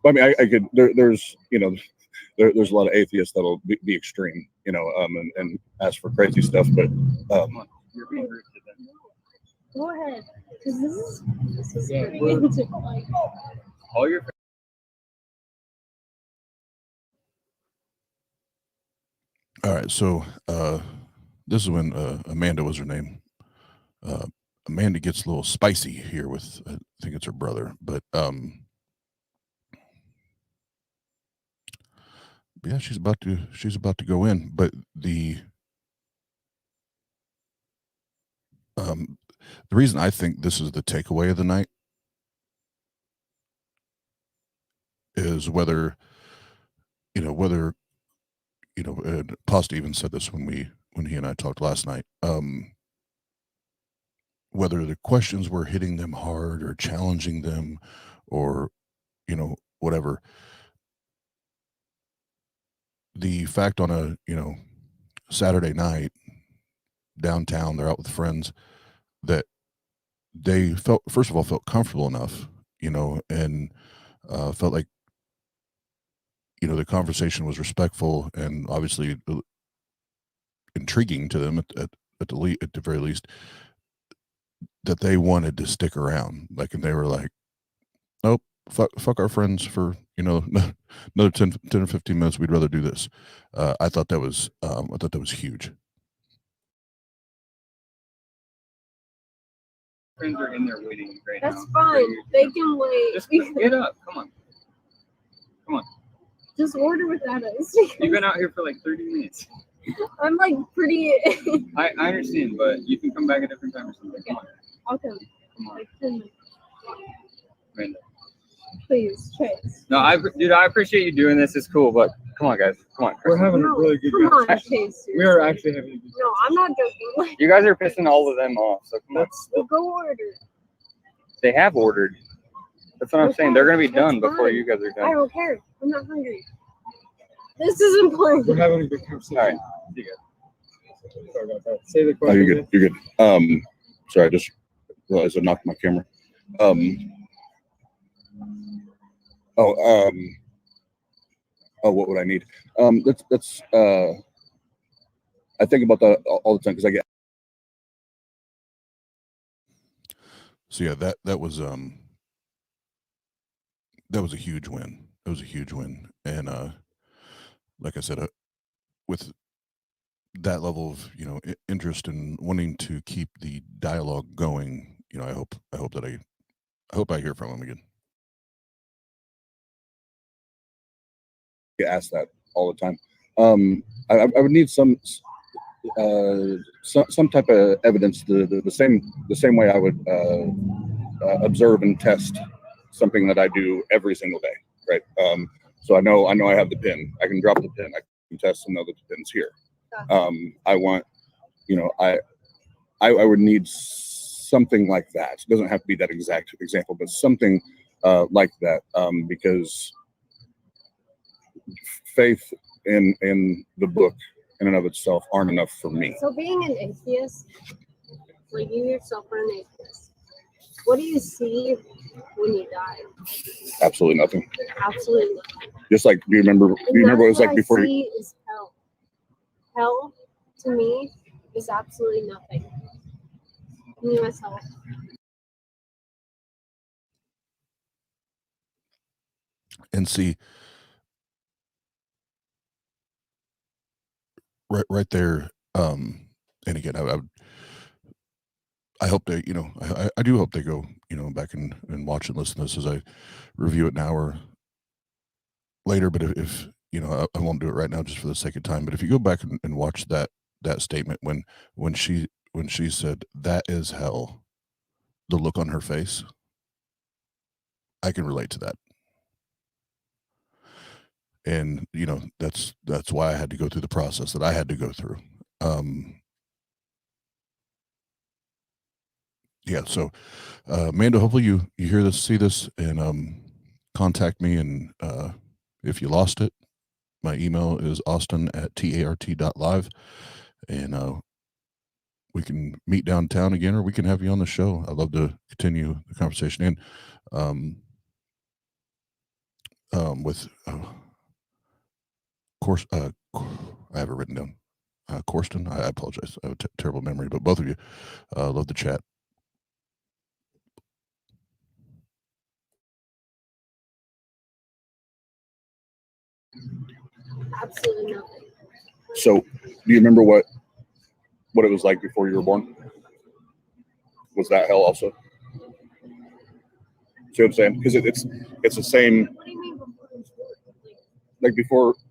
I mean, I could. There's you know, there's a lot of atheists that'll be extreme, you know, and ask for crazy stuff. But You're being rude to them. Go ahead, because this is Yeah, getting we're- into like. All your All right, so this is when Amanda was her name. Amanda gets a little spicy here with I think it's her brother, but yeah, she's about to go in. But the reason I think this is the takeaway of the night is whether and Pasta even said this when he and I talked last night. Whether the questions were hitting them hard or challenging them, or whatever. The fact on a Saturday night downtown, they're out with friends, that they felt comfortable enough, and felt like the conversation was respectful and obviously intriguing to them at the very least, that they wanted to stick around. Like, and they were like, nope, fuck our friends for another 10 or 15 minutes. We'd rather do this. I thought that was huge. friends are in there waiting right now. That's fine. They can wait. Just get up. Come on. Just order without us. You've been out here for like 30 minutes. I'm like pretty. I understand, but you can come back a different time or something. Come on. I'll come. Come on. Like 10 minutes. Amanda. Please, Chase. No, dude, I appreciate you doing this. It's cool, but come on, guys. Come on. We're having a really good Come on, conversation. Chase. We are actually having a good No, I'm not joking. You guys are pissing all of them off, so come on. Well, go order. They have ordered. That's what I'm saying. They're going to be done That's before fine. you guys are I done. don't care. I'm not hungry. This is important. We're having a good conversation. All right. See you guys. Sorry about that. Say the oh, question. you're good. You're good. Sorry, I just realized I knocked my camera. What would I need? That's I think about that all the time because I get. So yeah, that was a huge win. It was a huge win, and like I said, with that level of interest and wanting to keep the dialogue going, I hope I hear from him again. Get asked that all the time. I would need some type of evidence. The same way I would observe and test something that I do every single day, right? So I know I have the pin. I can drop the pin. I can test and know that the pin's here. I want, I would need something like that. It doesn't have to be that exact example, but something like that, because faith in the book in and of itself aren't enough for me. So being an atheist, like you yourself are an atheist, what do you see when you die? Absolutely nothing. Absolutely nothing. Just like, do you remember what it was like before I you? see is hell. Hell, to me, is absolutely nothing. Me, myself. And see, right there, and again, I hope they, I do hope they go, back and watch and listen to this as I review it an hour later. But if I won't do it right now just for the sake of time. But if you go back and watch that statement when she said that is hell, the look on her face, I can relate to that. and you know, that's why I had to go through the process that I had to go through. Yeah, so Amanda, hopefully you hear this, see this, and contact me. And if you lost it, my email is austin@tart.live, and we can meet downtown again, or we can have you on the show. I'd love to continue the conversation. And with course, I have it written down. Corsten, I apologize. I have a terrible memory, but both of you, love the chat. Absolutely nothing. So, do you remember what it was like before you were born? Was that hell also? See what I'm saying? Because it's the same. What do you mean before it was born? Like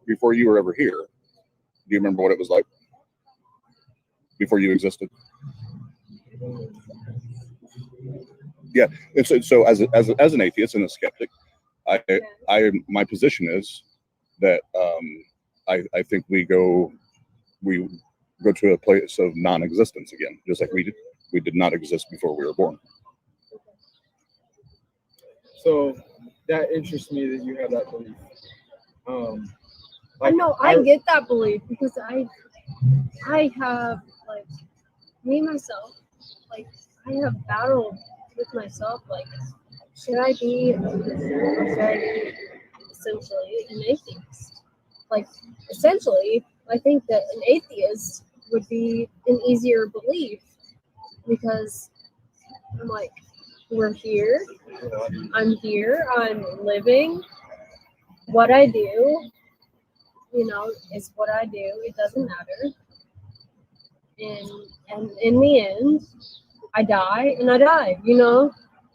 before you were ever here. Do you remember what it was like before you existed? Yeah. And so as an atheist and a skeptic, my position is that I think we go to a place of non-existence again, just like we did not exist before we were born. So that interests me that you have that belief. I know I get that belief because I have like me myself, like I have battled with myself, like should I be a Christian or should I be essentially an atheist? Like essentially, I think that an atheist would be an easier belief because I'm like, we're here, I'm here, I'm living, what I do, you know, is what I do. It doesn't matter. And in the end, I die and I die, you know?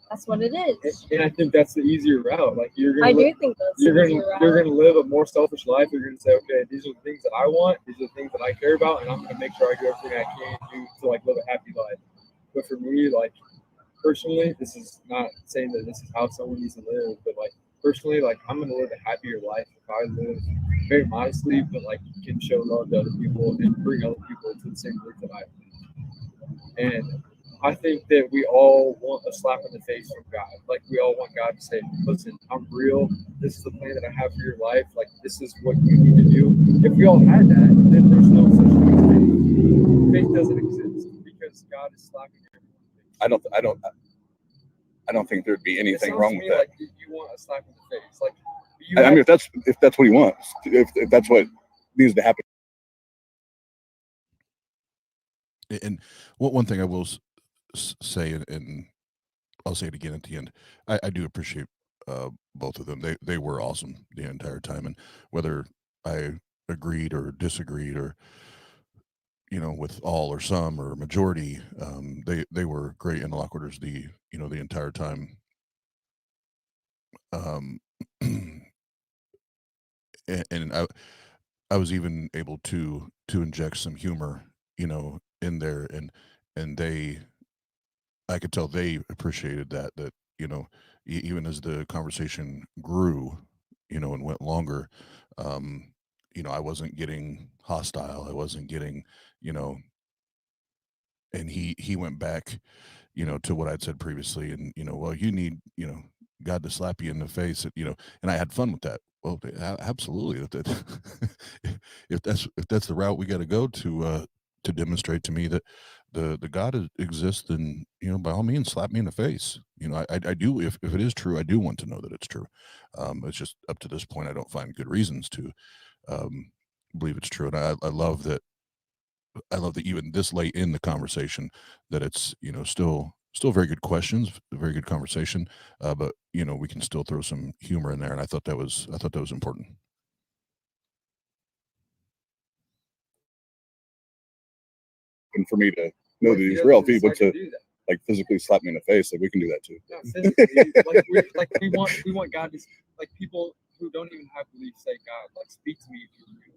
That's what it is. And I think that's the easier route. Like you're gonna think that's the easier route. You're gonna live a more selfish life. You're gonna say, okay, these are the things that I want, these are the things that I care about, and I'm gonna make sure I do everything I can do to like live a happy life. But for me, like personally, this is not saying that this is how someone needs to live, but like personally, like I'm gonna live a happier life if I live very modestly, but like can show love to other people and bring other people to the same group that I am. And I think that we all want a slap in the face from God. Like we all want God to say, listen, I'm real. This is the plan that I have for your life. Like this is what you need to do. If we all had that, then there's no such thing as faith. Faith doesn't exist because God is slapping everyone. I don't think there'd be anything wrong with that. Like you want a slap in the face. Like I mean, if that's what he wants, if that's what needs to happen. And one thing I will say, and I'll say it again at the end, I do appreciate both of them. They were awesome the entire time, and whether I agreed or disagreed or you know with all or some or majority, they were great interlocutors the entire time. And I was even able to inject some humor, you know, in there, and I could tell they appreciated that you know, even as the conversation grew, you know, and went longer, you know, I wasn't getting hostile. I wasn't getting, you know, and he went back, you know, to what I'd said previously, and you know, well, you need, you know, God to slap you in the face, you know, and I had fun with that. Well, absolutely. If that's the route we got to go to demonstrate to me that the God exists, then you know, by all means, slap me in the face. You know, I do. If it is true, I do want to know that it's true. It's just up to this point, I don't find good reasons to believe it's true, and I love that. I love that even this late in the conversation, that it's, you know, still very good questions, very good conversation, but you know, we can still throw some humor in there, and I thought that was important. And for me to know that he's real, if he wants to like physically slap me in the face, like we can do that too. Not physically, like we want God to, like people who don't even have belief say, God, like speak to me if you're real.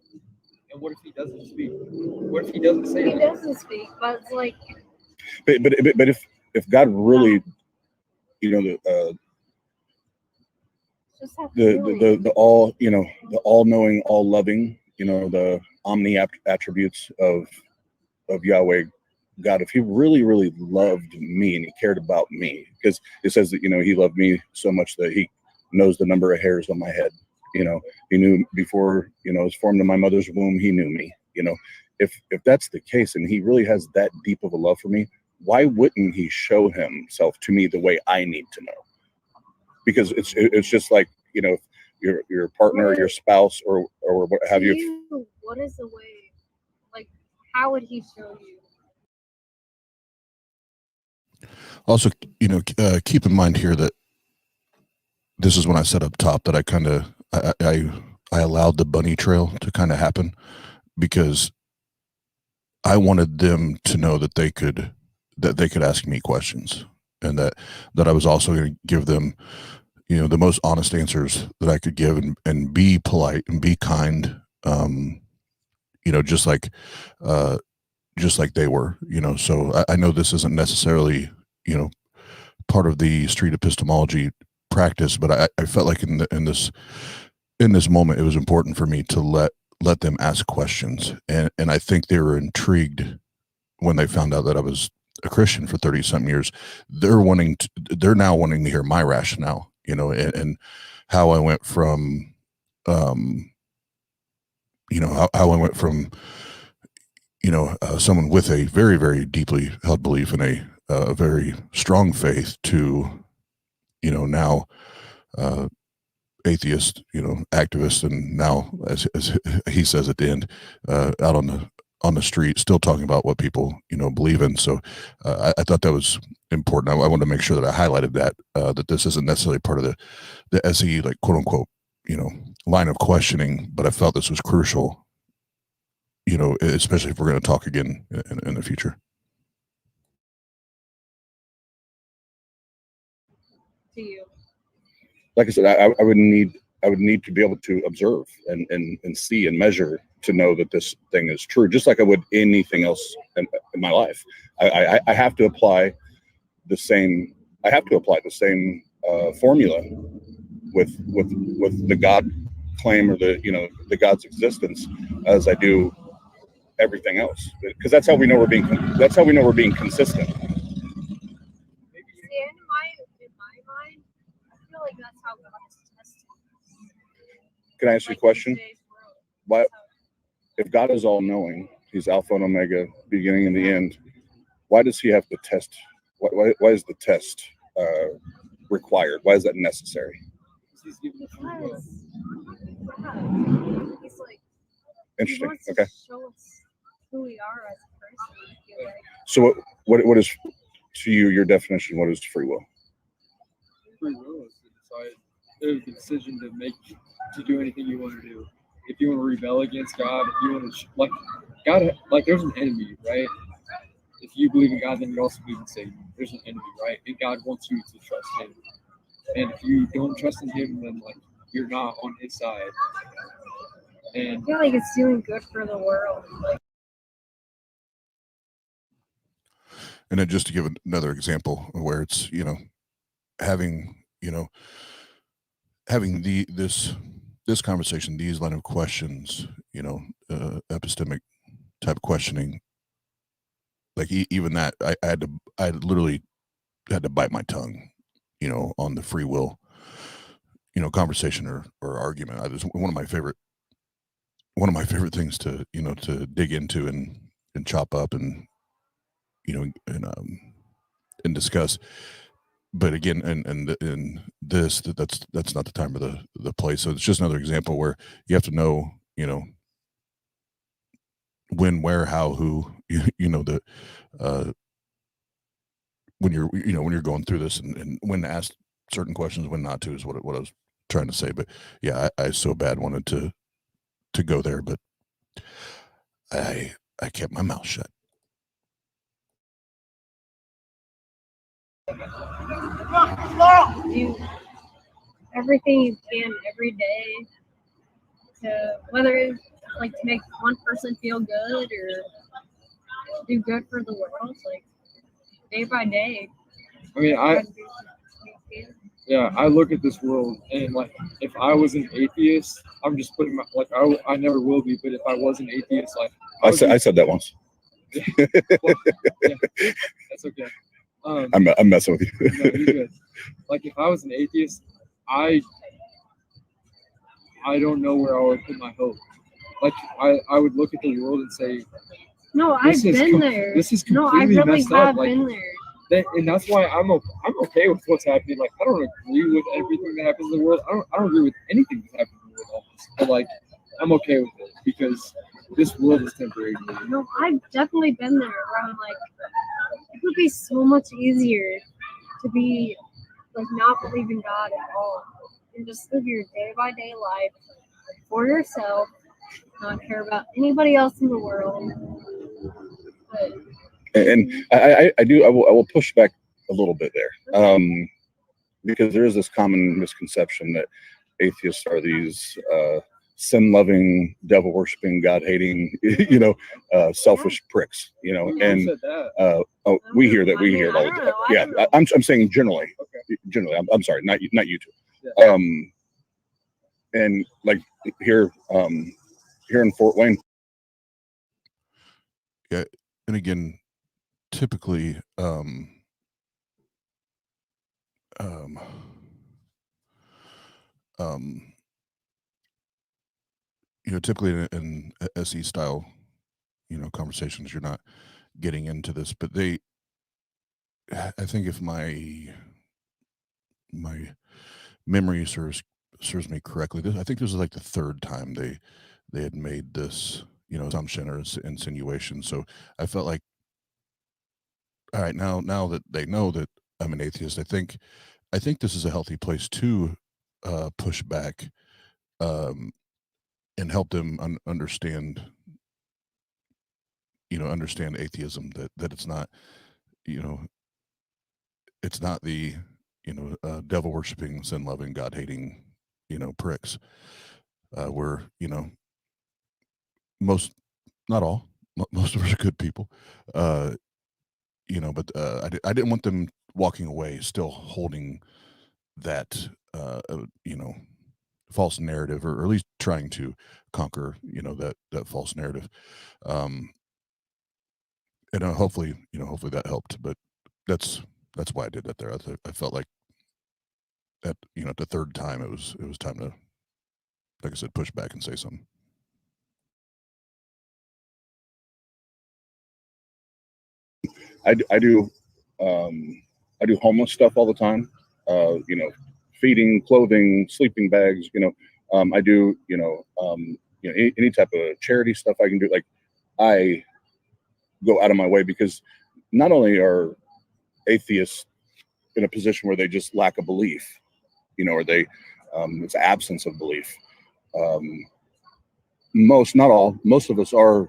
And what if he doesn't speak? What if he doesn't say He doesn't speak, but it's like. But if God really, you know, Just have the feelings. the all, you know, the all-knowing, all-loving, you know, the omni attributes of Yahweh God. If he really, really loved me and he cared about me, because it says that, you know, he loved me so much that he knows the number of hairs on my head. You know, he knew before, you know, I was formed in my mother's womb, he knew me. You know, if that's the case and he really has that deep of a love for me, why wouldn't he show himself to me the way I need to know? Because it's just like, you know, your partner, or your spouse, or what have you. What is the way? Like, how would he show you? Also, you know, keep in mind here that this is when I said up top that I kind of I allowed the bunny trail to kind of happen, because I wanted them to know that they could ask me questions, and that I was also going to give them, you know, the most honest answers that I could give, and be polite and be kind, you know, just like they were, you know. So I know this isn't necessarily, you know, part of the street epistemology practice, but I felt like in this moment it was important for me to let them ask questions, and I think they were intrigued when they found out that I was a Christian for 30-something years. They're now wanting to hear my rationale, you know, and how I went from, you know, how I went from, you know, someone with a very, very deeply held belief in a very strong faith to, you know, now atheist, you know, activist, and now, as he says at the end, out on the street, still talking about what people, you know, believe in. So I thought that was important. I wanted to make sure that I highlighted that this isn't necessarily part of the SE, like, quote unquote, you know, line of questioning, but I felt this was crucial, you know, especially if we're going to talk again in the future. To you. Like I said, I would need to be able to observe and see and measure to know that this thing is true, just like I would anything else in my life. I have to apply the same. I have to apply the same formula with the God claim, or the, you know, the God's existence, as I do everything else, because that's how we know we're being consistent. See, in my mind, I feel like that's how God is testing us. Can I ask you a question? Why, if God is all knowing, he's Alpha and Omega, beginning and the end, why does he have to test? Why is the test required? Why is that necessary? He's giving the free will. Because he's like, Interesting. he wants to Okay. show us who we are as a person. I feel like. So what is, to you, your definition? What is free will? Free will is to decide. There's the decision to make, to do anything you want to do. If you want to rebel against God, if you want to like God, like there's an enemy, right? If you believe in God, then you also believe in Satan. There's an enemy, right? And God wants you to trust him. And if you don't trust in him, then like you're not on his side. And I feel like it's doing good for the world. Like, And then just to give another example where it's, you know, having this conversation, these line of questions, you know, epistemic type questioning, like even that, I literally had to bite my tongue, you know, on the free will, you know, conversation or argument. I was one of my favorite things to, you know, to dig into and chop up and, you know, and discuss. But again, and that's not the time or the place. So it's just another example where you have to know, you know, when, where, how, who, you know, when you're going through this, and when to ask certain questions, when not to, is what I was trying to say. But yeah, I so bad wanted to go there, but I kept my mouth shut. do everything you can every day to, whether it's like to make one person feel good or do good for the world, like day by day. I mean, try to do what you can. Yeah, I look at this world and like if I was an atheist, I'm just putting my like I never will be, but if I was an atheist, like I said that once. well, yeah, that's okay. I'm messing with you. No, you're good. Like if I was an atheist, I don't know where I would put my hope. Like I would look at the world and say, No, I've been there. This is No, I completely really messed up. have Like, been there. and that's why I'm okay with what's happening. Like I don't agree with everything that happens in the world. I don't agree with anything that happens in the world almost. But like I'm okay with it because this world is temporary. No, I've definitely been there where I'm like, it would be so much easier to be like not believe in God at all and just live your day by day life for yourself, not care about anybody else in the world. But And I will push back a little bit there, because there is this common misconception that atheists are these sin-loving, devil-worshipping, God-hating, selfish pricks, and we hear that it all the time. Yeah, I'm saying generally. Okay. Generally, I'm sorry, not you two. Yeah. And like here in Fort Wayne. Yeah, and again, typically, typically in SE style, conversations, you're not getting into this, but I think if my memory serves me correctly, I think this is like the third time they had made this, assumption or insinuation. So I felt like, all right, now that they know that I'm an atheist, I think this is a healthy place to push back and help them understand atheism, that it's not, it's not the devil worshipping, sin loving, God hating pricks. We're most, not all, most of us are good people, but I didn't want them walking away still holding that false narrative, or at least trying to conquer that false narrative, and hopefully that helped. But that's why I did that there. I felt like at the third time it was time to, like I said, push back and say something. I do homeless stuff all the time. Feeding, clothing, sleeping bags. I do any type of charity stuff I can do. Like I go out of my way because not only are atheists in a position where they just lack a belief, or they it's absence of belief. Not all, most of us are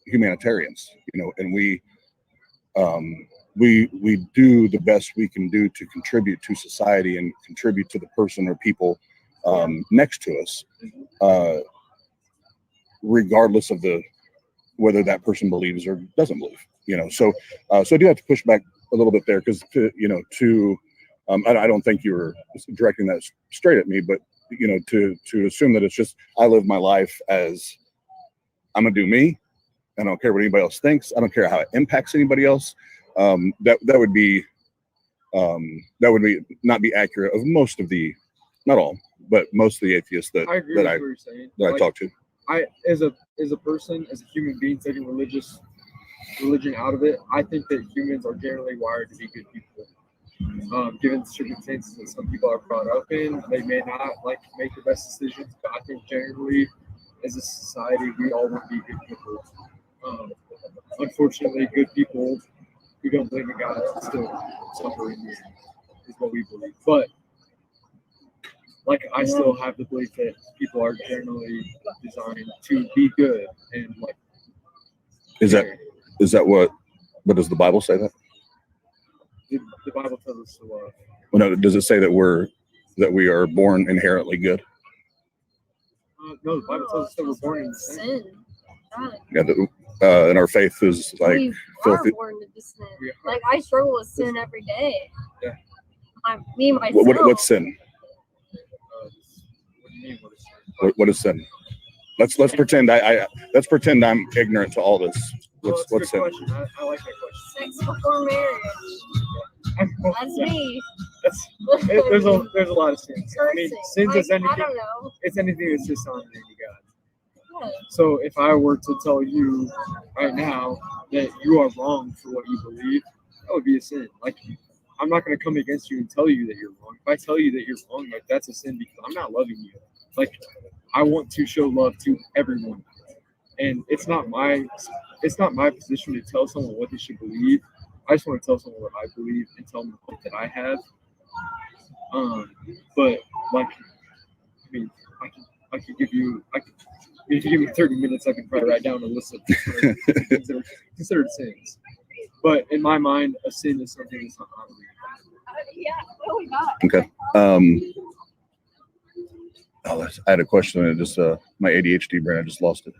humanitarians, and we do the best we can do to contribute to society and contribute to the person or people next to us, regardless of whether that person believes or doesn't believe. So I do have to push back a little bit there because I don't think you were directing that straight at me, but to assume that it's just I live my life as I'm gonna do me. I don't care what anybody else thinks. I don't care how it impacts anybody else. That would be not be accurate of most of the, not all, but most of the atheists that I agree that with I what you're saying. that I talk to. I as a person, as a human being, taking religion out of it, I think that humans are generally wired to be good people. Given the circumstances that some people are brought up in, they may not make the best decisions, but I think generally, as a society, we all want to be good people. Unfortunately, good people who don't believe in God still suffer in the end, is what we believe. But I still have the belief that people are generally designed to be good and Is that what does the Bible say that? The Bible tells us to love. Well, no, does it say that we are born inherently good? No, the Bible tells us that we're born in sin. Yeah, and our faith is we filthy. are born into sin. I struggle with sin every day. Yeah. Me myself. What's sin? What do you mean? What is What is sin? Let's pretend let's pretend I'm ignorant to all this. What's that's a sin? good question. I like that question. Sex before marriage. That's me. There's a lot of sins. I mean, Cursing. sins is I anything. don't know. It's anything that's dishonoring to God. Yeah. So if I were to tell you right now that you are wrong for what you believe, that would be a sin. Like, I'm not going to come against you and tell you that you're wrong. If I tell you that you're wrong, like, that's a sin because I'm not loving you. Like, I want to show love to everyone, and it's not my position to tell someone what they should believe. I just want to tell someone what I believe and tell them the hope that I have. But like, I mean, I could give you, if you give me 30 minutes, I can probably write down a list of things that are considered sins. But in my mind, a sin is something that's not honoring. Yeah. Oh my God. Okay. I had a question and it just my ADHD brain, I just lost it.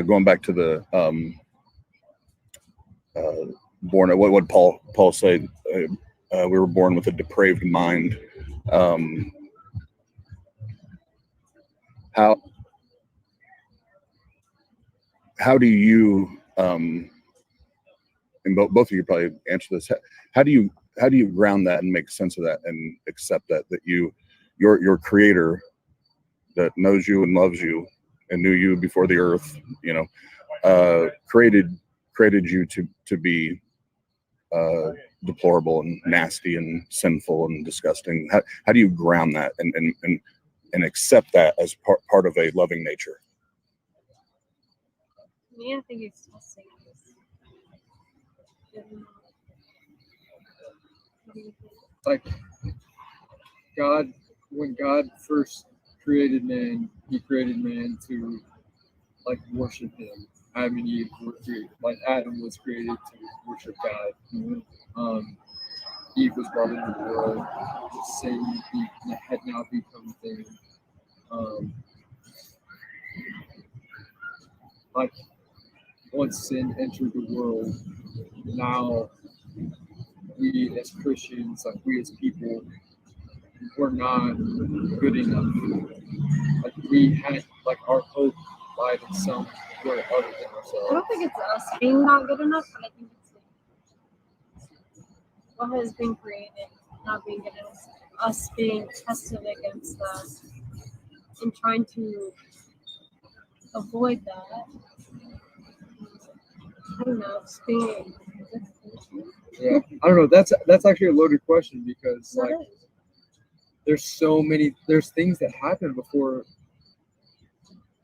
Going back to the born. What Paul say? We were born with a depraved mind. How do you and both of you probably answer this? How do you ground that and make sense of that and accept that your creator that knows you and loves you and knew you before the earth, created you to be deplorable and nasty and sinful and disgusting? How do you ground that and accept that as part of a loving nature? Me, I think it's just Like God, when God first created man, He created man to like worship Him. Adam and Eve were created, like Adam was created to worship God. Eve was brought into the world. Sin had now become a thing. Like once sin entered the world, now we as Christians, like we as people, we're not good enough. Like we had, like our hope lied in somewhere other than I ourselves. don't think it's us being not good enough, but I think it's what has been created not being good enough. Us being tested against that and trying to avoid that. I don't know, just being. Yeah, I don't know. That's actually a loaded question because like there's things that happen before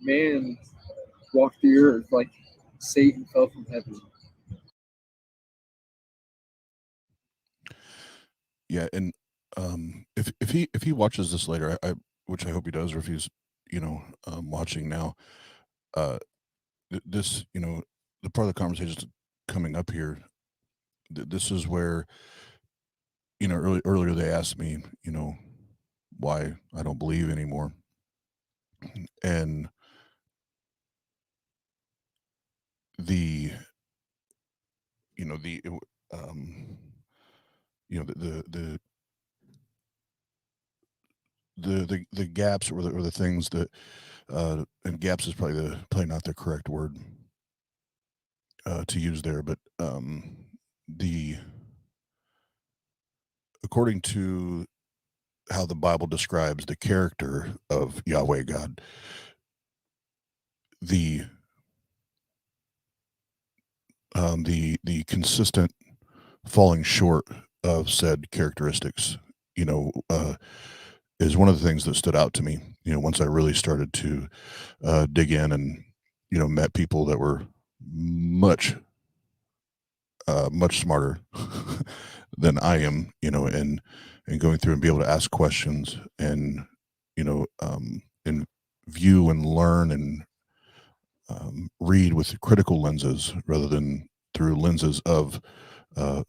man walked the earth. Like Satan fell from heaven. Yeah, and if he watches this later, which I hope he does, or if he's watching now, this the part of the conversation is coming up here. This is where earlier they asked me why I don't believe anymore, and the gaps or the things that and gaps is probably not the correct word to use there, but according to how the Bible describes the character of Yahweh God, the consistent falling short of said characteristics, is one of the things that stood out to me. Once I really started to dig in and met people that were much smarter than I am, and going through and be able to ask questions and and view and learn and read with critical lenses rather than through lenses of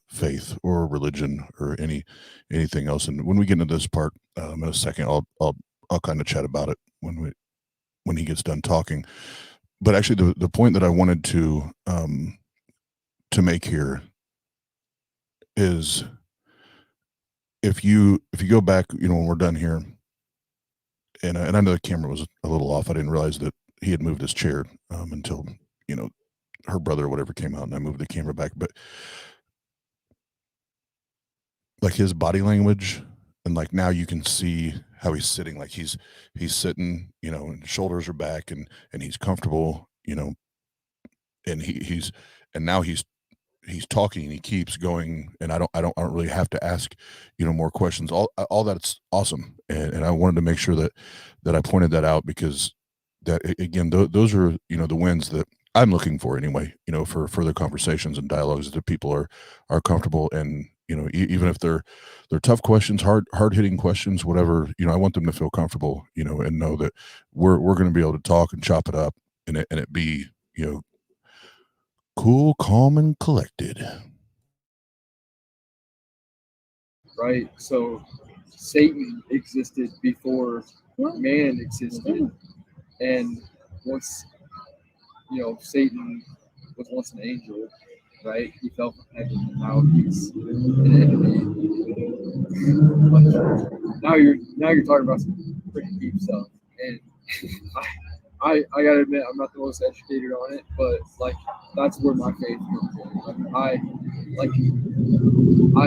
faith or religion or anything else. And when we get into this part in a second, I'll kind of chat about it when he gets done talking. But actually, the point that I wanted to make here is if you go back, when we're done here, and I know the camera was a little off. I didn't realize that he had moved his chair until her brother or whatever came out, and I moved the camera back. But like his body language, and like now you can see how he's sitting. Like he's sitting, and shoulders are back, and he's comfortable, and he's now he's talking, and he keeps going, and I don't really have to ask more questions. All that's awesome, and I wanted to make sure that I pointed that out, because that again, those are the wins that I'm looking for anyway, for further conversations and dialogues, that people are comfortable, and even if they're tough questions, hard hitting questions, whatever, I want them to feel comfortable, and know that we're going to be able to talk and chop it up, and it be cool, calm, and collected. Right. So Satan existed before man existed, and once Satan was once an angel, right? He fell from heaven, and now he's an enemy. Now you're talking about some pretty deep stuff, and I gotta admit, I'm not the most educated on it, but like that's where my faith comes in. I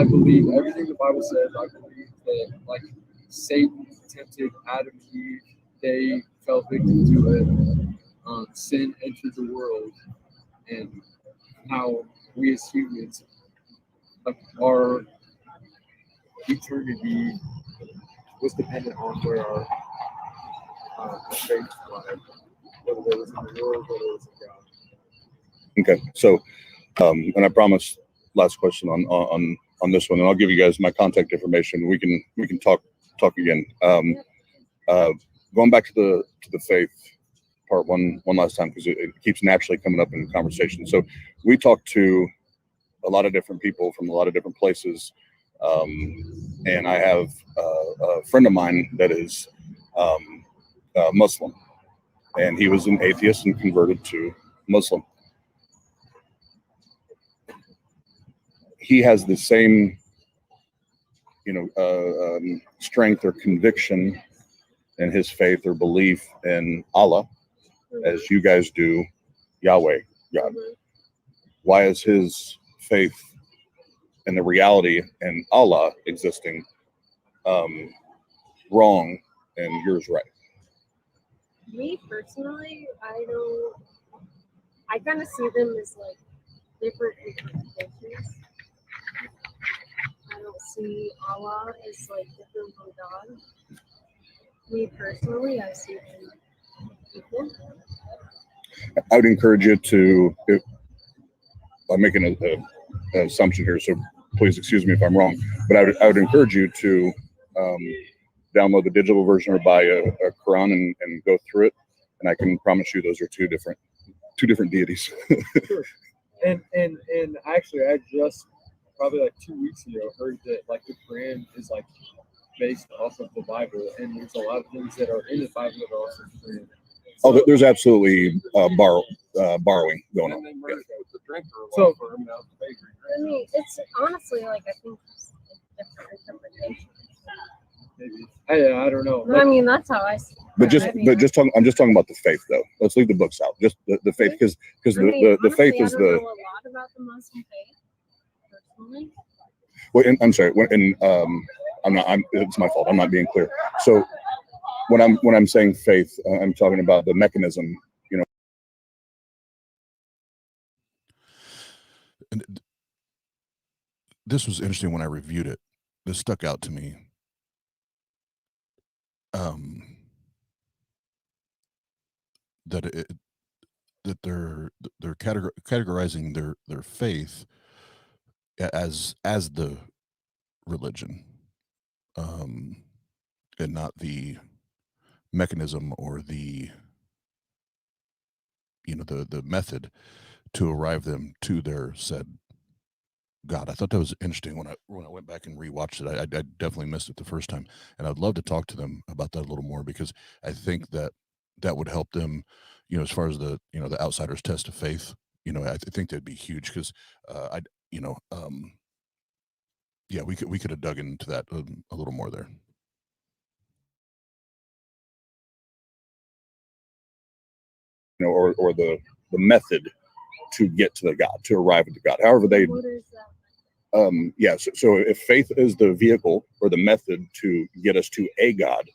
believe everything the Bible says. I believe that like Satan tempted Adam and Eve, they fell victim to it. Sin entered the world, and now we as humans, like, our eternity was dependent on where our faith lied, whether it was in the world, whether it was in God. Okay, so and I promise last question on this one, and I'll give you guys my contact information. We can talk again. Going back to the faith part one last time, because it keeps naturally coming up in conversation. So we talked to a lot of different people from a lot of different places, and I have a friend of mine that is Muslim, and he was an atheist and converted to Muslim. He has the same strength or conviction in his faith or belief in Allah as you guys do Yahweh, God. Why is his faith and the reality in Allah existing wrong and yours right? Me personally, I kind of see them as like different interpretations. I don't see Allah as like different from God. Me personally, I see them equal. I would encourage you to, I'm making an assumption here, so please excuse me if I'm wrong, but I would encourage you to download the digital version or buy a Quran and go through it. And I can promise you those are two different deities. Sure. And actually, I just probably like 2 weeks ago heard that like the Quran is like based off of the Bible, and there's a lot of things that are in the Bible that are also Quran. Oh, there's absolutely borrowing going on. Yeah. So, I mean, it's honestly like I think it's different interpretations. maybe I don't know. I mean, that's how I see it. But I'm just talking about the faith, though. Let's leave the books out. Just the faith, because the faith is I don't know a lot about the Muslim faith, personally. Well, I'm sorry. It's my fault. I'm not being clear. So when I'm saying faith, I'm talking about the mechanism. And this was interesting when I reviewed it. This stuck out to me. That they're categorizing their faith as the religion, and not the mechanism or the the method to arrive them to their said God. I thought that was interesting when I went back and rewatched it. I definitely missed it the first time, and I'd love to talk to them about that a little more, because I think that would help them, as far as the the outsider's test of faith. I think that'd be huge, because yeah, we could have dug into that a little more there. Or the method to get to the God, to arrive at the God. However they, What is that? yeah. So if faith is the vehicle or the method to get us to a God,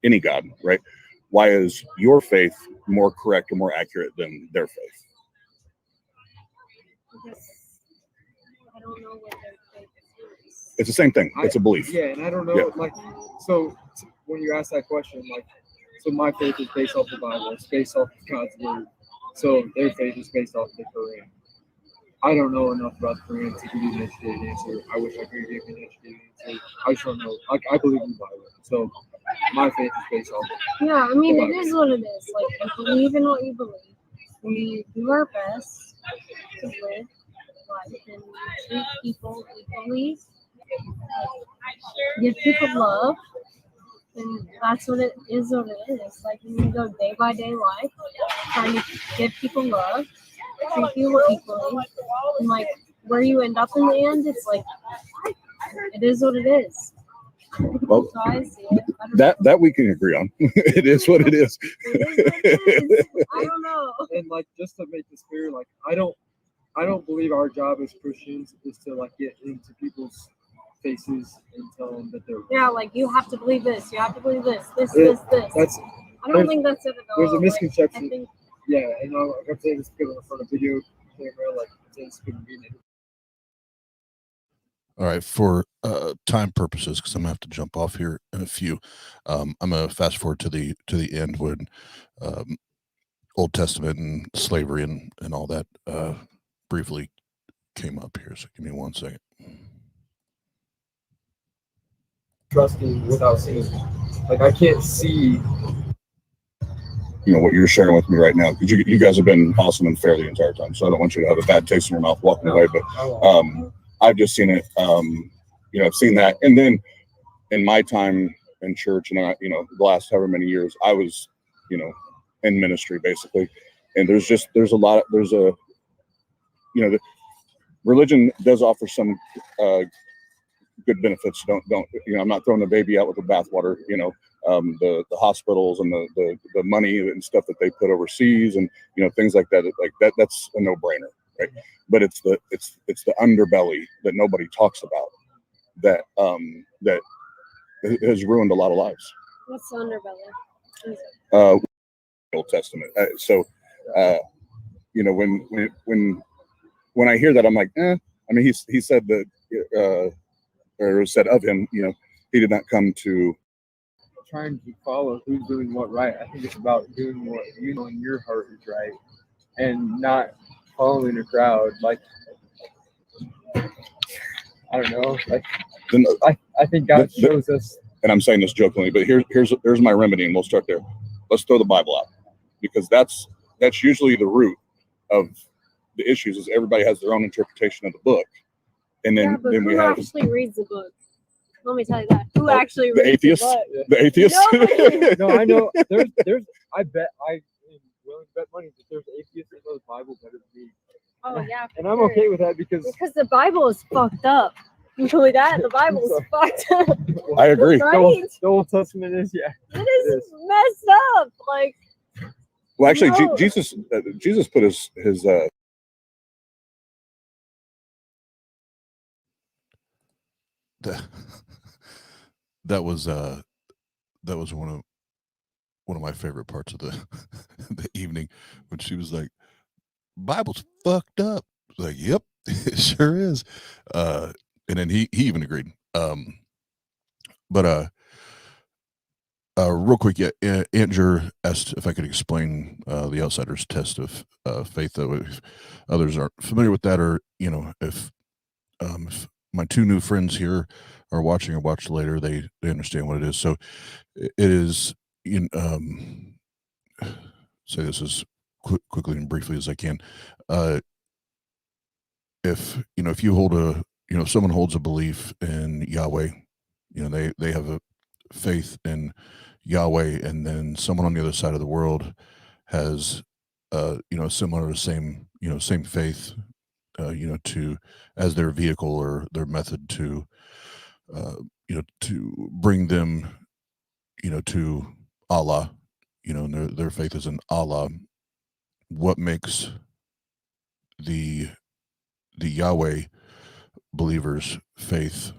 any God, right? Why is your faith more correct or more accurate than their faith? Because I don't know what their faith is. It's the same thing. It's a belief. Yeah, and I don't know, Yeah. like, so when you ask that question, like, so my faith is based off the Bible, it's based off of God's word. So their faith is based off the Quran. I don't know enough about the Quran to give you an educated answer. I wish I could give you an educated answer. I just don't know. Like, I believe in the Bible, so my faith is based off. Yeah, I mean, it is what it is. Like, I believe in what you believe. We do our best to live life and treat people equally. Give people love. And that's what it is. What it is. Like, you go day by day life, trying to give people love, treat people equally, and like where you end up in the end, it's like it is what it is. Well, So I see it. I don't know. that we can agree on. It is what it is. It is what it is. I don't know. And like, just to make this clear, like, I don't believe our job as Christians is to like get into people's faces and tell them that they're. Yeah, like you have to believe this. You have to believe this. This. That's I don't think that's it at all. there's a Like, misconception. I think Yeah, and I'm saying this because I'm on a video camera, like, I'm saying this couldn't be an All right, for time purposes, because I'm gonna have to jump off here in a few. I'm gonna fast forward to the end when Old Testament and slavery and all that briefly came up here. So give me 1 second. trusting without seeing. Like, I can't see. What you're sharing with me right now, because you guys have been awesome and fair the entire time, so I don't want you to have a bad taste in your mouth walking away, but I've just seen it. I've seen that, and then in my time in church, and the last however many years, I was, in ministry basically, and there's a religion does offer some good benefits. Don't I'm not throwing the baby out with the bathwater. The hospitals and the money and stuff that they put overseas and things like that. Like that's a no-brainer, right? But it's the underbelly that nobody talks about that has ruined a lot of lives. what's the underbelly? Old Testament. When I hear that, I'm like, I mean, he said that, or it was said of him, he did not come to. Trying to follow who's doing what right. I think it's about doing what you know in your heart is right, and not following a crowd. Like, I don't know. Like, Then, I think God shows us. and I'm saying this jokingly, but here's my remedy, and we'll start there. Let's throw the Bible out, because that's usually the root of the issues. Is everybody has their own interpretation of the book, and then But then we who have actually reads the book? Let me tell you that. Who actually the reads atheists. the book? The atheists. Nobody. No, I know. There's. I bet I'm willing to bet money that there's atheists that know the Bible better than me. Oh yeah. And I'm okay with that because the Bible is fucked up. Really, that the Bible is fucked up. I agree. Right? the Old Testament is, yeah. It is messed up. Like, Well, actually, No. Jesus put his that was one of my favorite parts of the the evening when she was like, Bible's fucked up. I was like, yep, it sure is. And then he even agreed. But real quick, yeah, Andrew asked if I could explain the outsider's test of faith, though if others aren't familiar with that, or if my two new friends here are watching or watch later, they understand what it is. So it is say this as quickly and briefly as I can. If you hold if someone holds a belief in Yahweh, they have a faith in Yahweh, and then someone on the other side of the world has similar, same faith to as their vehicle or their method to to bring them to Allah, and their faith is in Allah. What makes the Yahweh believers' faith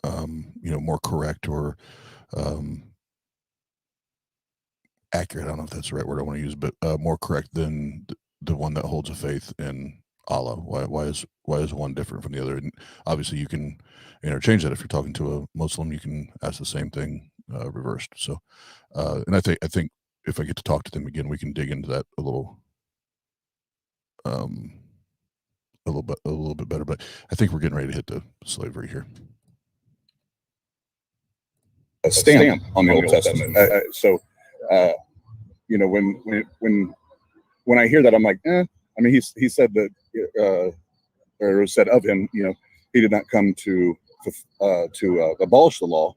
more correct or accurate? I don't know if that's the right word I want to use, but more correct than the one that holds a faith in Allah. Why is one different from the other? And obviously you can interchange that. If you're talking to a Muslim, you can ask the same thing reversed. So and I think if I get to talk to them again, we can dig into that a little bit better. But I think we're getting ready to hit the slavery here. A stamp on the Old Testament. When I hear that, I'm like, I mean, he said that, or said of him, he did not come to abolish the law.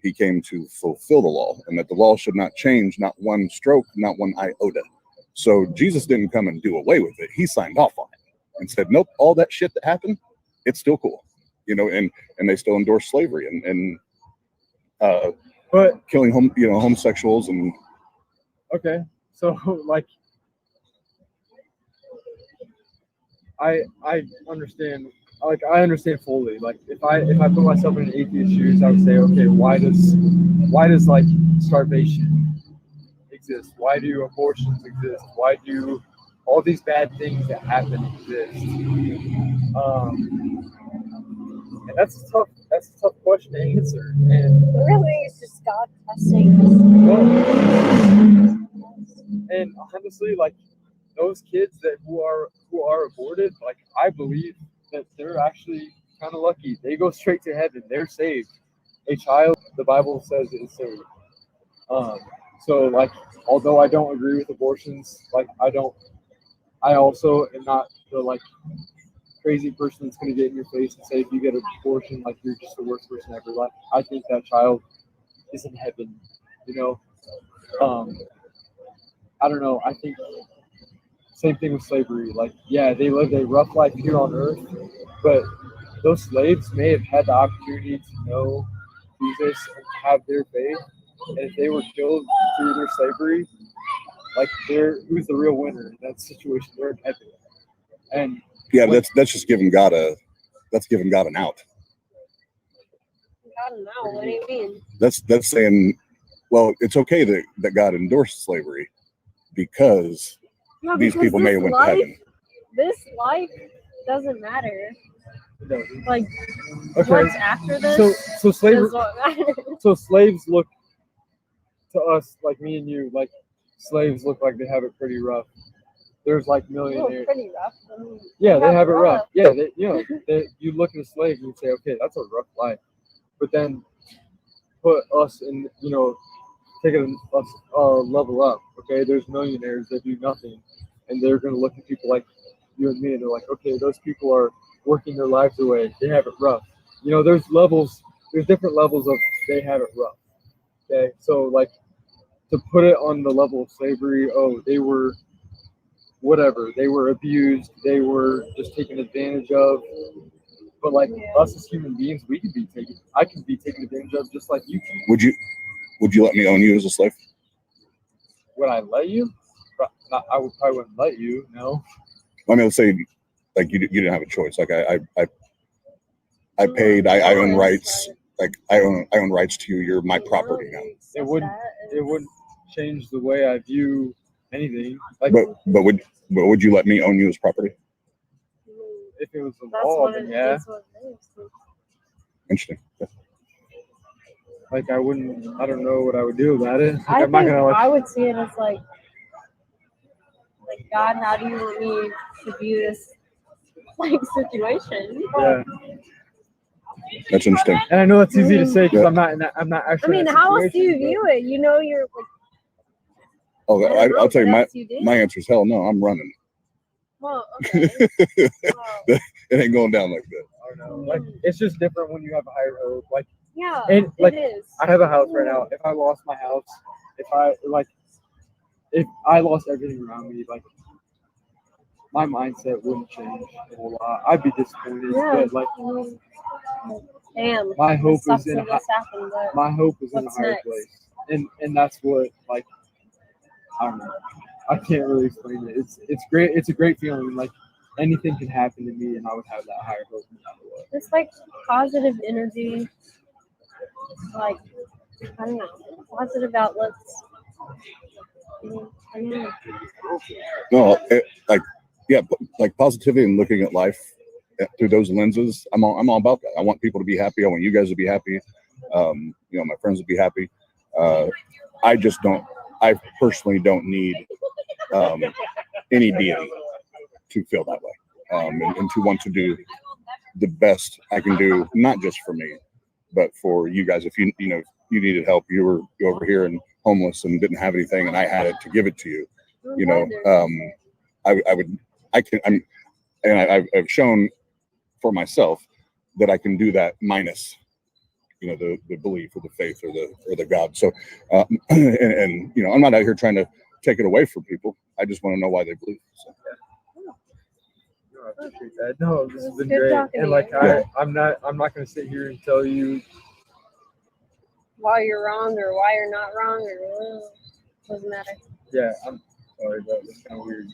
He came to fulfill the law, and that the law should not change, not one stroke, not one iota. So Jesus didn't come and do away with it. He signed off on it and said, nope, all that shit that happened, it's still cool, and they still endorse slavery and but killing homosexuals and. Okay, so like, I understand. Like, I understand fully. Like, if I put myself in an atheist shoes, I would say, okay, why does like starvation exist? Why do abortions exist? Why do all these bad things that happen exist? And that's a tough question to answer. And Really, it's just God testing us. And honestly, like, those kids who are aborted, like, I believe that they're actually kind of lucky. They go straight to heaven. They're saved. A child, the Bible says, is saved. So, like, although I don't agree with abortions, like, I also am not the, like, crazy person that's going to get in your face and say, if you get an abortion, like, you're just the worst person ever. Like, I think that child is in heaven, I don't know. I think same thing with slavery. Like, yeah, they lived a rough life here on earth, but those slaves may have had the opportunity to know Jesus and have their faith. And if they were killed through their slavery, like, who's the real winner in that situation? They're in heaven. And yeah, that's just giving God an out. I don't know. What do you mean? That's saying, well, it's okay that God endorsed slavery because these people may have went to heaven. This life doesn't matter. Like, okay, what's after this? So slavery. Is what matters. So slaves look to us, like me and you, like, slaves look like they have it pretty rough. There's like millionaires. Pretty rough. Yeah, they have it rough. Yeah, you look at a slave and you say, okay, that's a rough life. But then put us in, taking us level up. Okay, there's millionaires that do nothing, and they're gonna look at people like you and me, and they're like, okay, those people are working their lives away. They have it rough. There's levels. There's different levels of they have it rough. Okay, so like, to put it on the level of slavery, oh, they were whatever, they were abused, they were just taken advantage of. But like, us as human beings, I can be taken advantage of just like you can. Would you let me own you as a slave? Would I let you? I probably wouldn't let you. No. I mean, let's say like you didn't have a choice. Like I paid. I own rights. Like I own rights to you. You're my property now. It wouldn't change the way I view anything. Like, but would you let me own you as property? If it was the law, then yeah. Interesting. Yeah. Like, I don't know what I would do about it. Like, I would see it as like, God, how do you want me to view this, like, situation? Yeah. That's interesting. And I know that's easy to say because I'm not actually. I mean, how else do you view it? You're like. Oh, I'll tell you, my answer is hell no. I'm running. Well, okay. It ain't going down like that. I don't know. Like, it's just different when you have a higher hope. Like, yeah, and like, it is. I have a house right now. If I lost my house, if I lost everything around me, like, my mindset wouldn't change a whole lot. I'd be disappointed, Yeah. but like Damn. my hope this sucks is in that this happened, but my hope is in a what's higher next? place, and that's what like I don't know. I can't really explain it. It's great. It's a great feeling. Like anything can happen to me, and I would have that higher hope no matter what. it's like positive energy, like I don't know, positive outlets. I don't know. No, like positivity and looking at life through those lenses. I'm all about that. I want people to be happy. I want you guys to be happy. My friends to be happy. I personally don't need any deity to feel that way, and to want to do the best I can do, not just for me, but for you guys. If you needed help, you were over here and homeless and didn't have anything, and I had it to give it to you. I've shown for myself that I can do that minus, the belief or the faith or the God. So, I'm not out here trying to take it away from people. I just want to know why they believe. So. No, I appreciate that. No, this has been Good great. talking And to like you. I'm not going to sit here and tell you. Why you're wrong or why you're not wrong or doesn't matter. Yeah, I'm sorry, but it's kind of weird.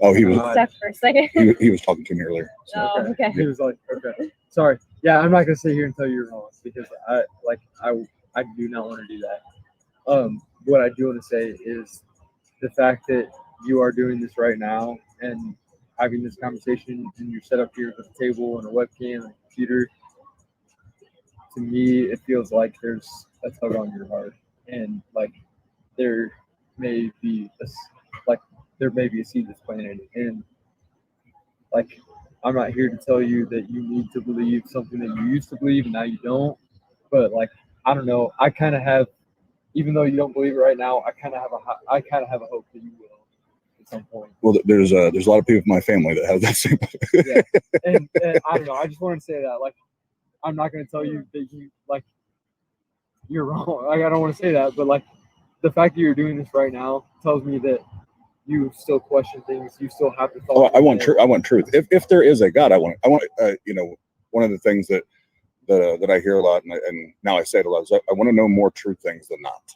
Oh, he was Stuck for a second. he was talking to me earlier. So. Oh, okay. He was like, okay, sorry. Yeah, I'm not gonna sit here and tell you you're wrong because I do not want to do that. What I do want to say is the fact that you are doing this right now and having this conversation and you're set up here with a table and a webcam and a computer. To me, it feels like there's a tug on your heart, and like there may be a seed that's planted, and like I'm not here to tell you that you need to believe something that you used to believe and now you don't, but like I don't know, I kind of have, even though you don't believe it right now, I kind of have a hope that you will at some point. Well, there's a lot of people in my family that have that same. Yeah, and I don't know, I just wanted to say that like I'm not going to tell you that you're wrong. Like I don't want to say that, but like the fact that you're doing this right now tells me that you still question things. You still have to thought. I want truth. If there is a God, I want. One of the things that I hear a lot, and now I say it a lot, is I want to know more true things than not.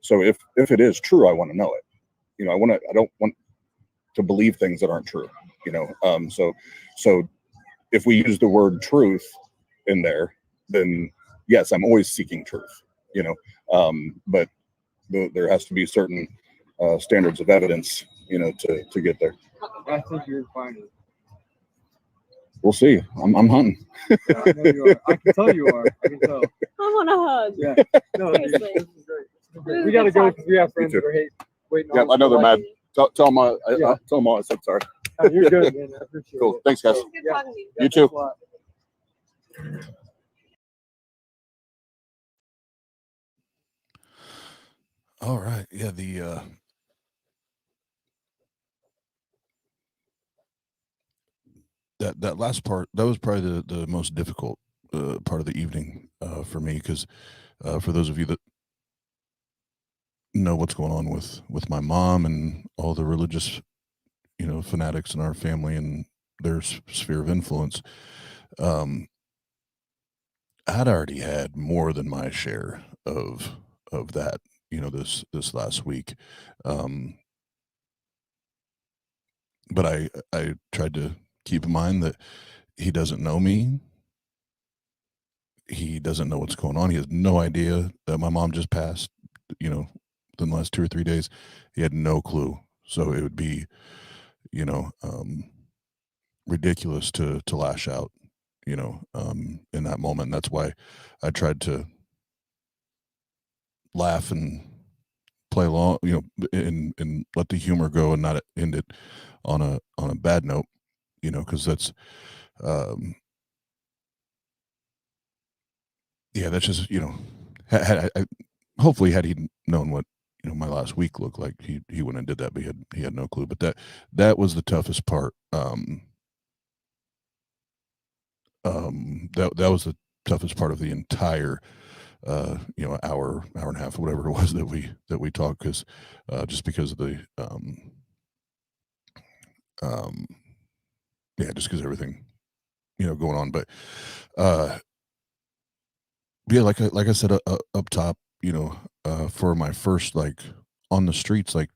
So if it is true, I want to know it. I don't want to believe things that aren't true. So if we use the word truth in there, then yes, I'm always seeking truth. But there has to be certain standards of evidence, to get there. I think you're fine. We'll see. I'm hunting. Yeah, I know you are. I can tell you are. I can tell. I want a hug. Yeah. No, dude, Seriously. this is great. We gotta go because we have friends too. that are waiting. Yeah, on I know they're like, mad. Tell them Yeah. tell them all I said sorry. No, you're good, man. I appreciate Cool. it. Thanks, guys. Good Yeah. talking to you. Yeah, You thanks too. a lot. All right. Yeah, that last part, that was probably the most difficult part of the evening for me, because for those of you that know what's going on with my mom and all the religious fanatics in our family and their sphere of influence, I'd already had more than my share of that this last week, but I tried to keep in mind that he doesn't know me. He doesn't know what's going on. He has no idea that my mom just passed, in the last 2 or 3 days. He had no clue. So it would be, ridiculous to lash out, in that moment. And that's why I tried to laugh and play along, and let the humor go and not end it on a bad note, because that's, yeah, that's just, hopefully had he known what, my last week looked like, he wouldn't have did that, but he had no clue. But that was the toughest part. That was the toughest part of the entire hour and a half, whatever it was that we talked, because just because of the just because everything going on. But yeah, like I said up top, for my first like on the streets, like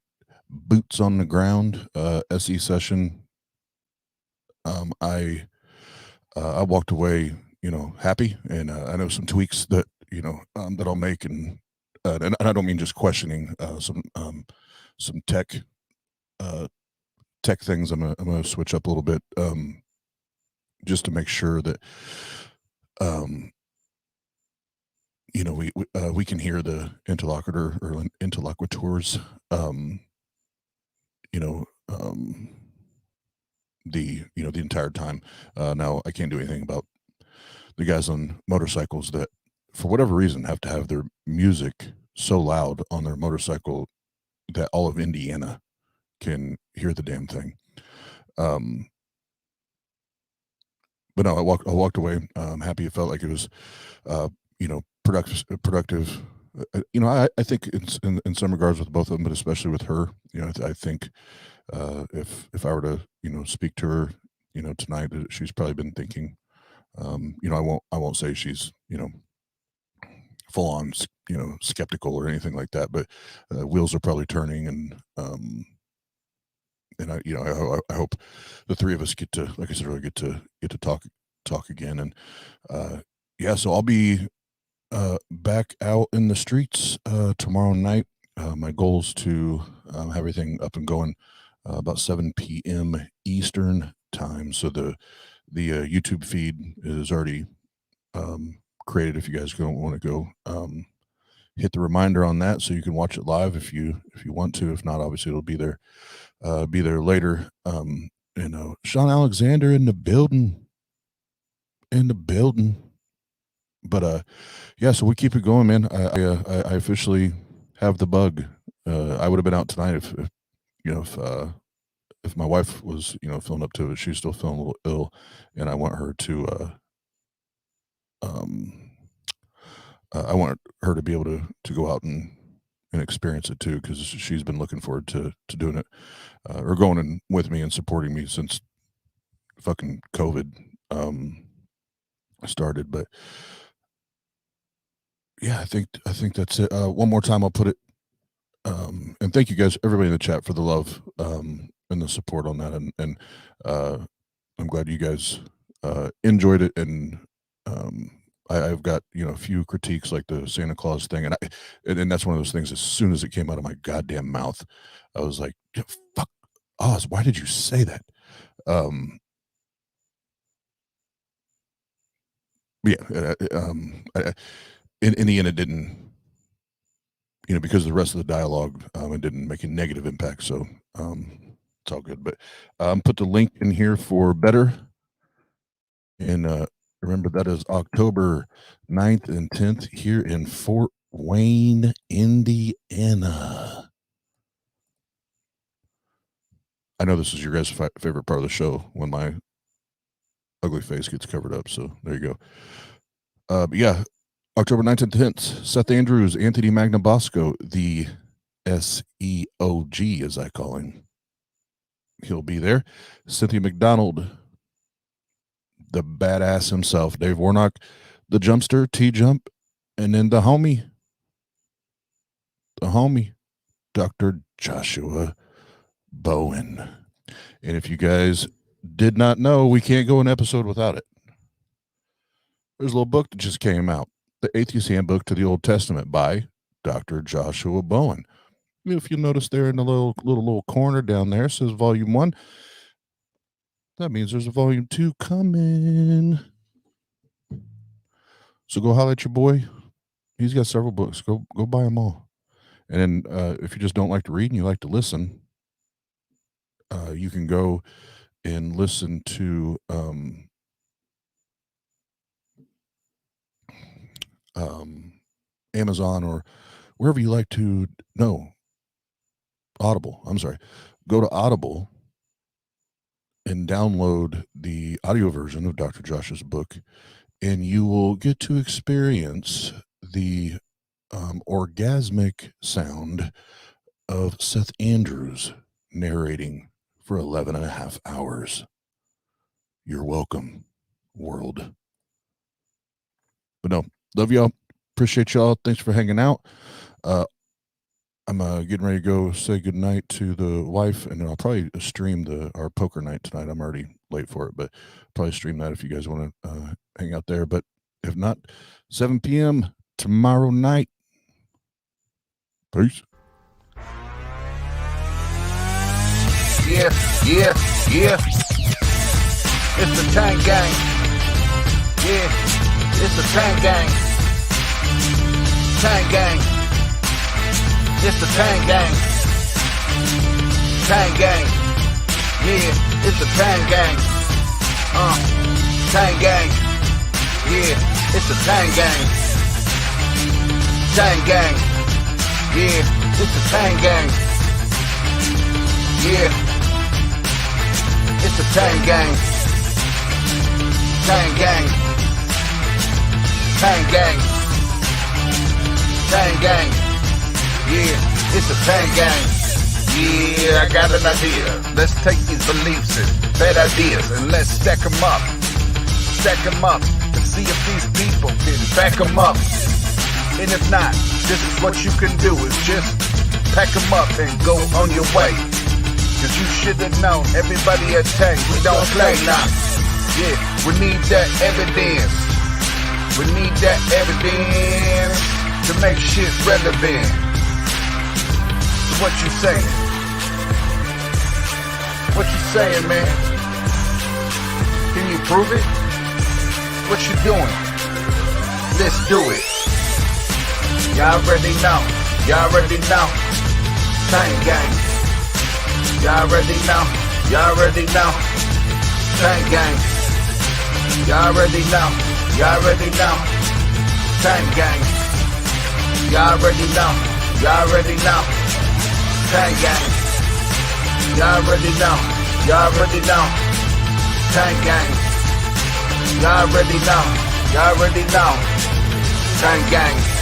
boots on the ground SE session, I walked away happy, and I know some tweaks that that I'll make, and I don't mean just questioning some tech things. I'm gonna switch up a little bit, just to make sure that we can hear the interlocutor or interlocutors, the entire time. Now I can't do anything about the guys on motorcycles that, for whatever reason, have to have their music so loud on their motorcycle that all of Indiana can hear the damn thing. But no, I walked away. Happy. It felt like it was, productive. I think it's in some regards with both of them, but especially with her. I think if I were to speak to her tonight, she's probably been thinking. I won't say she's full on skeptical or anything like that, but wheels are probably turning, and I hope the three of us get to, like I said earlier, get to talk again. And so I'll be back out in the streets tomorrow night. My goal is to have everything up and going about 7 p.m. Eastern time. So the YouTube feed is already created. If you guys don't want to go, hit the reminder on that so you can watch it live if you want to. If not, obviously it'll be there later. Sean Alexandre in the building. But so we keep it going, man. I officially have the bug. I would have been out tonight if my wife was feeling up to it. She's still feeling a little ill, and I want her to I want her to be able to go out and experience it too, because she's been looking forward to doing it, or going in with me and supporting me since fucking COVID started. But yeah, I think that's it. One more time I'll put it, and thank you guys, everybody in the chat, for the love and the support on that, and I'm glad you guys enjoyed it. And I've got a few critiques, like the Santa Claus thing, and that's one of those things. As soon as it came out of my goddamn mouth, I was like, "Fuck, Oz, why did you say that?" In the end, it didn't, because the rest of the dialogue, it didn't make a negative impact. So it's all good. But put the link in here for Better, and remember, that is October 9th and 10th here in Fort Wayne, Indiana. I know this is your guys' favorite part of the show, when my ugly face gets covered up. So there you go. But yeah, October 9th and 10th, Seth Andrews, Anthony Magnabosco, the SEOG, as I call him. He'll be there. Cynthia McDonald, the badass himself, Dave Warnock, the Jumpster, T-Jump, and then the homie, Dr. Joshua Bowen. And if you guys did not know, we can't go an episode without it. There's a little book that just came out, The Atheist Handbook to the Old Testament by Dr. Joshua Bowen. If you notice there in the little corner down there, it says Volume 1. That means there's a Volume 2 coming. So go holler at your boy. He's got several books. Go buy them all. And then if you just don't like to read and you like to listen, you can go and listen to Amazon or wherever you like to. No, Audible. I'm sorry. Go to Audible and download the audio version of Dr. Josh's book, and you will get to experience the orgasmic sound of Seth Andrews narrating for 11 and a half hours. You're welcome, world. But no, love y'all. Appreciate y'all. Thanks for hanging out. I'm getting ready to go say goodnight to the wife, and I'll probably stream our poker night tonight. I'm already late for it, but probably stream that if you guys want to hang out there. But if not, 7 p.m. tomorrow night. Peace. Yeah. It's the Tang Gang. Yeah, it's the Tang Gang. Tang Gang. It's the Tang Gang. Tang Gang. Yeah, it's the Tang Gang. Tang Gang. Yeah, it's the Tang Gang. Tang Gang. Yeah, it's the Tang Gang. Yeah, it's the Tang Gang. Tang Gang. Tang Gang. Tang Gang. Yeah, it's a Tang Gang. Yeah, I got an idea. Let's take these beliefs and bad ideas and let's stack them up. Stack them up and see if these people can back them up. And if not, this is what you can do, is just pack them up and go on your way. Cause you should have known, everybody at Tang, we don't play now. Yeah, we need that evidence. We need that evidence to make shit relevant. What you saying? What you saying, man? Can you prove it? What you doing? Let's do it. Y'all already know. Y'all already know. Tang Gang. Y'all already know. Y'all already know. Tang Gang. Y'all already know. Y'all already know. Tang Gang. Y'all already know. Y'all already know. Tang Gang. Y'all already know. Y'all already know. Tang Gang. Y'all already know. Y'all already know. Tang Gang.